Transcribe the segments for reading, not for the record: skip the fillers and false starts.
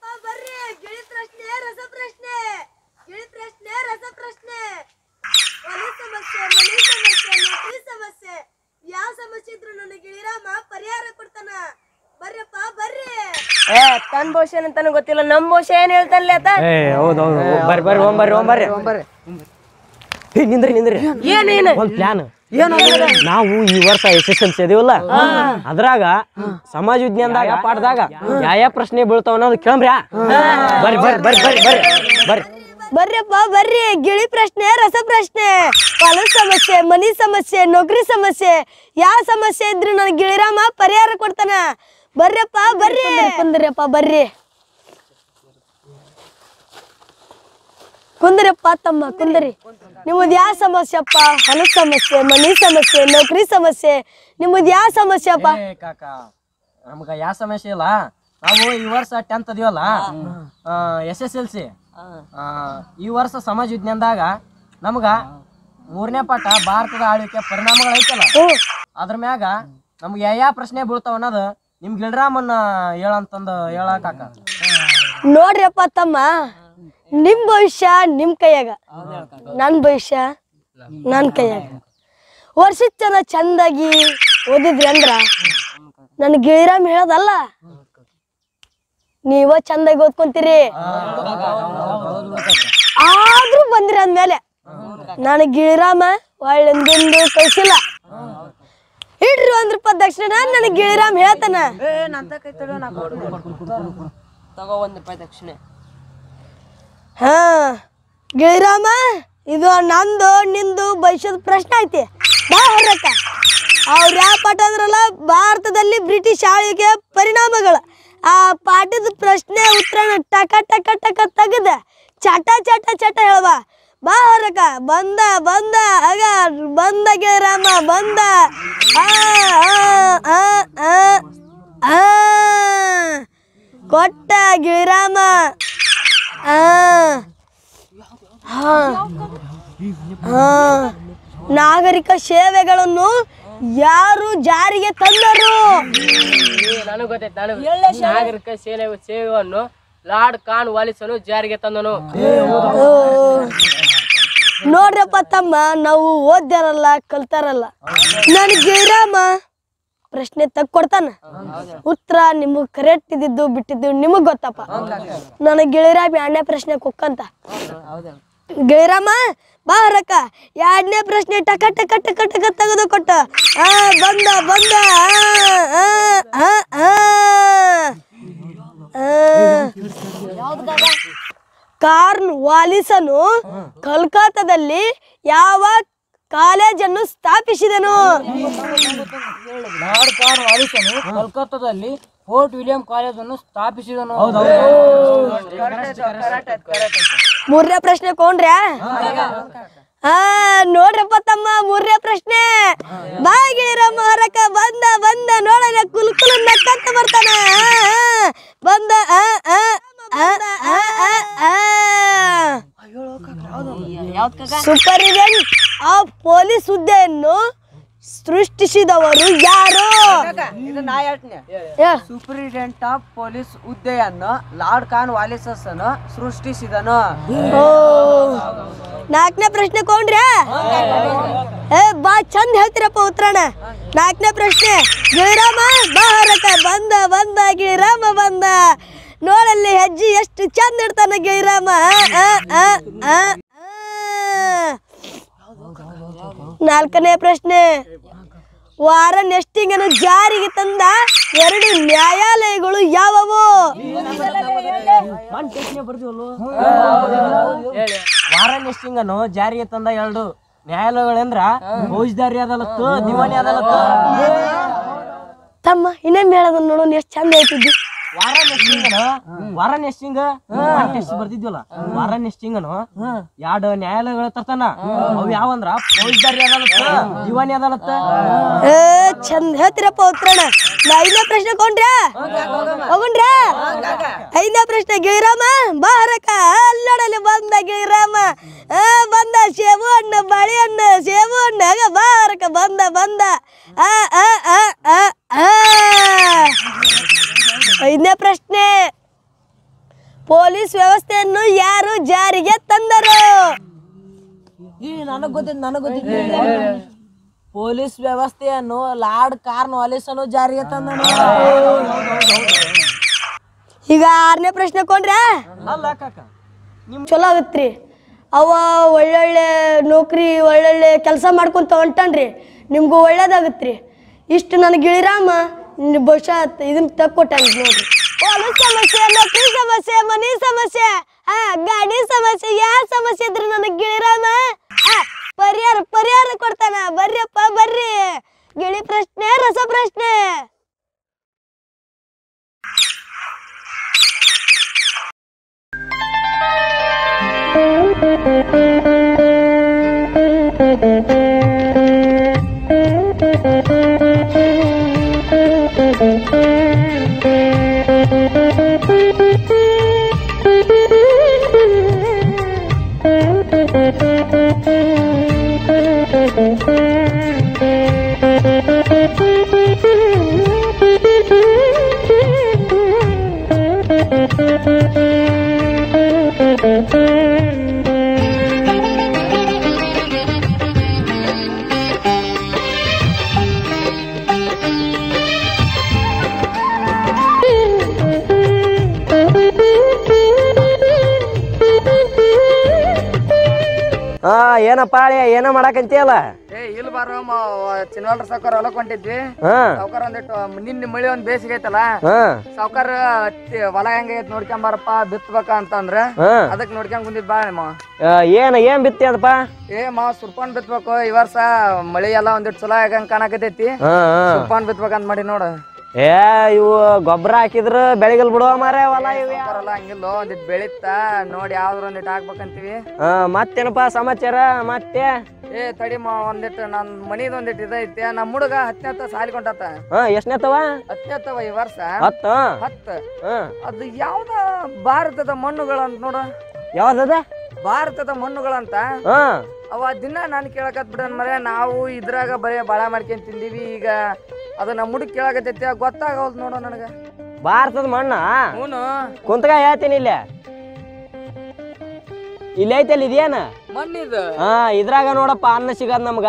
ಬರ್ರಿ ಗಿಳಿ ಪ್ರಶ್ನೆ ರಸ ಪ್ರಶ್ನೆ ಗಿಳಿ ಪ್ರಶ್ನೆ ರಸ ಪ್ರಶ್ನೆ ಒಲಿ ಸಮಸ್ಯೆ ಮನಿ ಸಮಸ್ಯೆ ನೌಕರಿ ಸಮಸ್ಯೆ ಯಾವ ಸಮಸ್ಯೆ ಇದ್ರು ನನ್ನ ಗಿಳಿರಾಮ ಪರಿಹಾರ ಕೊಡ್ತಾನ ಬರ್ರಪ್ಪ ಬರ್ರಿ ತನ್ ಭಾಷೆ ಅಂತಾನು ಗೊತ್ತಿಲ್ಲ ನಮ್ ಭಾಷೆ ಏನ್ ಹೇಳ್ತಾನಲ್ಲ ಆತ ಹೌದೌದು ಬರ್ರಿ ಬರ್ರಿ ಓಂಬರ್ರಿ ನಿಂದ್ರಿ ಏನೇನು ಒಂದ್ ಪ್ಲಾನ್ ನಾವು ಈ ವರ್ಷ SSLC ಇದೀವಲ್ಲ ಅದ್ರಾಗ ಸಮಾಜ ವಿಜ್ಞಾನದಾಗ ಪಾಠದಾಗ ಯಾವ ಪ್ರಶ್ನೆ ಬೀಳ್ತಾವ ಅನ್ನೋದು ಕೇಳ್ರಿ ಬರ್ರಿ ಬರ್ರಿ ಬರ್ರಿ ಬರ್ರಿ ಬರ್ರಿ ಬರ್ರಿ ಬರ್ರಪ್ಪ ಬರ್ರಿ ಗಿಳಿ ಪ್ರಶ್ನೆ ರಸ ಪ್ರಶ್ನೆ ಹೊಲದ ಸಮಸ್ಯೆ ಮನಿ ಸಮಸ್ಯೆ ನೌಕರಿ ಸಮಸ್ಯೆ ಯಾವ ಸಮಸ್ಯೆ ಇದ್ರು ನನ್ನ ಗಿಳಿರಾಮ ಪರಿಹಾರ ಕೊಡ್ತಾನ ಬರ್ರಪ್ಪ ಬರ್ರಿ ಕುಂದ್ರಪ್ಪ ಬರ್ರಿ ಕುಂದ್ರಪ್ಪ ತಮ್ಮ ಕುಂದ್ರಿ ನಿಮ್ಮದು ಯಾವ ಸಮಸ್ಯೆ ಅಪ್ಪ ಹೊಲದ ಸಮಸ್ಯೆ ಮನಿ ಸಮಸ್ಯೆ ನೌಕರಿ ಸಮಸ್ಯೆ ನಿಮ್ಮದು ಯಾವ ಸಮಸ್ಯೆ ಅಪ್ಪ ಕಾಕ ನಮ್ಗ ಯಾವ ಸಮಸ್ಯೆ ಇಲ್ಲ ನಾವು ಈ ವರ್ಷ 10th ಅದೀವಲ್ಲ SSLC ಈ ವರ್ಷ ಸಮಾಜ ವಿಜ್ಞಾನದಾಗ ನಮ್ಗ 3ನೇ ಪಾಠ ಭಾರತದ ಆಳ್ವಿಕೆ ಪರಿಣಾಮಗಳು ಐತಲ್ಲ ಅದ್ರ ಮ್ಯಾಗ ನಮ್ಗೆ ಯಾವ ಪ್ರಶ್ನೆ ಬೀಳ್ತಾವ ಅನ್ನೋದು ನಿಮ್ ಗಿಳರಾಮನ್ನ ಹೇಳಂತಂದು ಹೇಳಕಾಕ ನೋಡ್ರಿಯಪ್ಪ ತಮ್ಮ ನಿಮ್ ಭವಿಷ್ಯ ನಿಮ್ ಕೈಯಾಗ ನನ್ ಭವಿಷ್ಯ ನನ್ ಕೈಯಾಗ ವರ್ಷದ ಜನ ಚಂದಾಗಿ ಓದಿದ್ರಿ ಅಂದ್ರ ನನ್ ಗಿಳಿರಾಮ್ ಹೇಳೋದಲ್ಲ ನೀವ ಚಂದಾಗಿ ಓದ್ಕೊಂತೀರಿ ಆದ್ರೂ ಬಂದಿರ ಅಂದ್ಮೇಲೆ ನನ್ ಗಿಳಿರಾಮ ಒಳ್ಳೆಂದು ಕಳ್ಸಿಲ್ಲ ಇಡ್ರಿ 1 ರೂಪಾಯಿ ದಕ್ಷಿಣ ನನ್ ಗಿಳಿರಾಮ್ ಹೇಳ್ತಾನ ತಗೋ 1 ರೂಪಾಯಿ ದಕ್ಷಿಣೆ ಹಾ ಗಿಳಿರಾಮ ಇದು ನಂದು ನಿಂದು ಭವಿಷ್ಯದ ಪ್ರಶ್ನೆ ಐತಿ ಬಾ ಹೊರಕ ಅವ್ರ ಯಾವ ಪಾಠ ಅಂದ್ರಲ್ಲ ಭಾರತದಲ್ಲಿ ಬ್ರಿಟಿಷ್ ಆಳ್ವಿಕೆ ಪರಿಣಾಮಗಳು ಆ ಪಾಠದ ಪ್ರಶ್ನೆ ಉತ್ತರ ಟಕ ಟಕ ಟಕ ತೆಗದ ಚಟ ಚಟ ಚಟ ಹೇಳವ ಬಾ ಹೊರಕ ಬಂದ ಬಂದ ಆಗ ಬಂದ ಗಿಳಿರಾಮ ಬಂದ ಕೊಟ್ಟ ಗಿಳಿರಾಮ ನಾಗರಿಕ ಸೇವೆಗಳನ್ನು ಯಾರು ಜಾರಿಗೆ ತಂದರು ನನಗೆ ಗೊತ್ತೈತೆ ನಾಗರಿಕ ಸೇವೆಯನ್ನು ಲಾರ್ಡ್ ಖಾನ್ ವಾಲಿಸನು ಜಾರಿಗೆ ತಂದನು ನೋಡ್ರಪ್ಪ ತಮ್ಮ ನಾವು ಓದ್ಯಾರಲ್ಲ ಕಲ್ತಾರಲ್ಲ ನನ್ ಗಿಳಿರಾಮ ಪ್ರಶ್ನೆ ತಕ್ಕೊಡ್ತಾನ ಉತ್ತರ ನಿಮಗ್ ಕರೆಕ್ಟ್ ಇದ್ದಿದ್ದು ಬಿಟ್ಟಿದ್ದು ನಿಮಗ್ ಗೊತ್ತಪ್ಪ ನನಗ್ ಗಿಳಿರಾಮ 2ನೇ ಪ್ರಶ್ನೆ ಕೊಕ್ಕಂತ ಗಿಳಿರಾಮ ಬಾ ಹೊರಕ 2ನೇ ಪ್ರಶ್ನೆ ಟಕ ಟಕ ಟಕ ಟಕ ತೆಗೆದು ಕೊಟ್ಟ ಬಂದ ಬಂದ ಕಾರ್ನ್ ವಾಲಿಸನು ಕಲ್ಕತ್ತಾದಲ್ಲಿ ಯಾವ ಕಾಲೇಜನ್ನು ಸ್ಥಾಪಿಸಿದನು ಲಾರ್ಡ್ ಖಾನ್ ವಾಲಿಸನು ಕಲ್ಕತ್ತಾದಲ್ಲಿ ಫೋರ್ಟ್ ವಿಲಿಯಂ ಕಾಲೇಜನ್ನು ಸ್ಥಾಪಿಸಿದನು 3ನೇ ಪ್ರಶ್ನೆ ಕೊಂಡ್ರ್ಯಾ ನೋಡ್ರಪ್ಪ ತಮ್ಮ 3ನೇ ಪ್ರಶ್ನೆ ಬಾ ಗಿಳಿರಾಮ ಹೊರಕ ಬಂದ ಬಂದ ನೋಡಲ್ಲ ಕುಲ್ಕುಲ್ ನಕ್ಕಂತ ಬರ್ತಾನ ಬಂದ ಸೂಪರಿಂಟೆಂಡೆಂಟ್ ಆಫ್ ಪೊಲೀಸ್ ಹುದ್ದೆಯನ್ನು ಸೃಷ್ಟಿಸಿದವರು ಯಾರು ಸೂಪರಿಂಟೆಂಡೆಂಟ್ ಆಫ್ ಪೊಲೀಸ್ ಹುದ್ದೆಯನ್ನು ಲಾರ್ಡ್ ಖಾನ್ ವಾಲಿಸನು ಸೃಷ್ಟಿಸಿದನು 4ನೇ ಪ್ರಶ್ನೆ ಕೊಂಡ್ರ್ಯಾ ಬಾ ಚಂದ ಹೇಳ್ತೀರಪ್ಪ ಉತ್ತರನ 4ನೇ ಪ್ರಶ್ನೆ ಗಿಳಿರಾಮ ಬಾ ಹೊರಕ ಬಂದ ಬಂದ ಗಿಳಿರಾಮ ಬಂದ ನೋಡಲ್ಲಿ ಹೆಜ್ಜೆ ಎಷ್ಟು ಚಂದ ಇಡ್ತಾನ ಗಿಳಿರಾಮ 4ನೇ ಪ್ರಶ್ನೆ ವಾರನ್ ಹೆಸ್ಟಿಂಗ್ಸ್ ಜಾರಿಗೆ ತಂದ 2 ನ್ಯಾಯಾಲಯಗಳು ಯಾವುವು ವಾರನ್ ಹೆಸ್ಟಿಂಗ್ಸ್ ಜಾರಿಗೆ ತಂದ 2 ನ್ಯಾಯಾಲಯಗಳಂದ್ರ ಫೌಜದಾರಿ ಅದಾಲತ್ತು ದಿವಾನಿ ಅದಾಲತ್ತು ತಮ್ಮ ಇನ್ನೇನ್ ಹೇಳೋದು ನೋಡೋಣ ಎಷ್ಟು ಚಂದ ಹೇಳ್ತಿದ್ದಿ ವಾರನ್ ಹೆಸ್ಟಿಂಗ್ ಟೆಸ್ಟ್ ಬರ್ತಿದ್ವಲ್ಲ ವಾರನ್ ಹೆಸ್ಟಿಂಗ್ 2 ನ್ಯಾಯಾಲಯಗಳ ತರ್ತಾನ ಅವ್ ಯಾವಂದ್ರ ಫೌಜದಾರಿ ಅದಾಲತ್ತ ದಿವಾನಿ ಅದಾಲತ್ತ ಚಂದ ಹೇಳ್ತೀರಪ್ಪ ಉತ್ತರನ 5ನೇ ಪ್ರಶ್ನೆ ಕೊಂಡ್ರ್ಯಾ ಹೋಗುಣ್ರ್ಯಾ 5ನೇ ಪ್ರಶ್ನೆ ಗಿಳಿರಾಮ ಬಾ ಹೊರಕ ಅಲ್ಲೋಡಲ್ಲಿ ಬಂದ ಗಿಳಿರಾಮ ಬಂದ ಸೇಬು ಹಣ್ಣು ಬಾಳೆಹಣ್ಣು ಸೇಬು ಹಣ್ಣು ಆಗ ಬಾ ಹೊರಕ ಬಂದ ಬಂದ 5ನೇ ಪ್ರಶ್ನೆ ಪೊಲೀಸ್ ವ್ಯವಸ್ಥೆಯನ್ನು ಯಾರು ಜಾರಿಗೆ ತಂದರು? ನನಗ್ ಗೊತ್ತಿತ್ತು ಪೊಲೀಸ್ ವ್ಯವಸ್ಥೆಯನ್ನು ಲಾರ್ಡ್ ಕಾರ್ನ್ವಾಲಿಸನು ಜಾರಿಗೆ ತಂದನು. ಈಗ 6ನೇ ಪ್ರಶ್ನೆ ಕೊಂಡ್ರೆ ಅಲ್ಲ ಕಾಕ, ಚಲೋ ಆಗತ್ರಿ. ಅವ ಒಳ್ಳೊಳ್ಳೆ ನೌಕರಿ ಒಳ್ಳೊಳ್ಳೆ ಕೆಲಸ ಮಾಡ್ಕೊಂತ ಹೊಂಟನ್ರಿ, ನಿಮ್ಗೂ ಒಳ್ಳೇದಾಗತ್ರಿ. ಇಷ್ಟು ನನ್ನ ಗಿಳಿರಾಮ ಬಹುಶಃ ಇದನ್ನ ತಕ್ಕೊಟ್ಟಾನ ನೋಡ್ರಿ. ಹೊಲದ ಸಮಸ್ಯೆ, ನೌಕರಿ ಸಮಸ್ಯೆ, ಮನಿ ಸಮಸ್ಯೆ, ಗಾಡಿ ಸಮಸ್ಯೆ, ಯಾವ ಸಮಸ್ಯೆ ಇದ್ರಿ ನನಗೆ ಗಿಳಿರಾಮ ಪರಿಹಾರ ಕೊಡ್ತಾನ. ಬರ್ರಿಯಪ್ಪ ಬರ್ರಿ, ಗಿಳಿ ಪ್ರಶ್ನೆ ರಸ ಪ್ರಶ್ನೆ. ಏನಪ್ಪ ಏನ ಮಾಡಕಂತಿಯಲ್ಲ? ಇಲ್ಲಿ ಬಾರ ಚಿನ್ನವಾಲ್ರ ಸಾವ್ಕಾರ ಹೊಲಕ್ ಹೊಂಟಿದ್ವಿ. ಸಾವ್ಕಾರ ಒಂದಿಟ್ಟು ನಿನ್ನೆ ಮಳಿ ಒಂದ್ ಬೇಸಿಗೆ ಐತಲ್ಲ, ಸಾವ್ಕಾರ ಹೊಲ ಹೆಂಗೈತ್ ನೋಡ್ಕೊಂಬಾರಪ್ಪ ಬಿತ್ತಬೇಕ ಅಂತಂದ್ರ ಅದಕ್ ನೋಡ್ಕೊಂಡ್ ಕುಂದಿದ್ ಬಾ ಏನ್ ಬಿತ್ತಿ ಅದಪ್ಪ? ಸುರ್ಪಾನ್ ಬಿತ್ಬೇಕು. ಈ ವರ್ಷ ಮಳಿ ಎಲ್ಲಾ ಒಂದಿಟ್ಟು ಚಲೋ ಆಗಂಗ್ ಕಾಣಕತೈತಿ. ಸುರ್ಪಾನ್ ಬಿತ್ಬೇಕಂತ ಮಾಡಿ ನೋಡ. ಇವು ಗೊಬ್ಬರ ಹಾಕಿದ್ರ ಬೆಳಿಗಲ್ ಬಿಡುವ ಮಾರೇ ಹೊಲ ಇವೆಲ್ಲ ಹಂಗಿಲ್ಲ, ಒಂದಿಟ್ಟು ಬೆಳಿತ ನೋಡಿ ಯಾವ್ದ್ರ ಒಂದಿಟ್ಟು ಹಾಕ್ಬೇಕಂತೀವಿ. ಮತ್ತೇನಪ್ಪಾ ಸಮಾಚಾರ? ಮತ್ತೆ ತಡಿ ಒಂದಿಟ್ಟು ನನ್ ಮನಿದ್ ಒಂದಿಟ್ಟು ಇದೈತಿ. ನಮ್ ಹುಡುಗ 10ನೇ ಸಾಲಿ ಕೊಂಡಾತ. ಎಷ್ಟನೇತವ? 10ನೇ ಈ ವರ್ಷ 10. ಅದು ಯಾವ್ದ ಭಾರತದ ಮಣ್ಣುಗಳಂತ ನೋಡ. ಯಾವ್ದದ? ಭಾರತದ ಮಣ್ಣುಗಳಂತ. ಅವ ದಿನ ನಾನು ಕೇಳಕತ್ ಬಿಡನ್ ಮರೆ, ನಾವು ಇದ್ರಾಗ ಬರೀ ಬಾಳ ಮಾಡ್ಕೊಂಡ್ ತಿಂದೀವಿ. ಈಗ ಅದು ನಮ್ಮ ಹುಡುಗ ಕೇಳಕತ್ತೈತಿ, ಗೊತ್ತಾಗವಲ್ದು ನೋಡ ನನಗ. ಭಾರತದ ಮಣ್ಣ? ಹೂನು ಕುಂತ್ಗ ಹೇಳ್ತೀನಿ. ಇಲ್ಲಿ ಐತಲ್ಲ ಇದೇನ ಮಣ್ಣಿದು? ಇದ್ರಾಗ ನೋಡಪ್ಪ ಅನ್ನ ಸಿಗದ್ ನಮ್ಗ.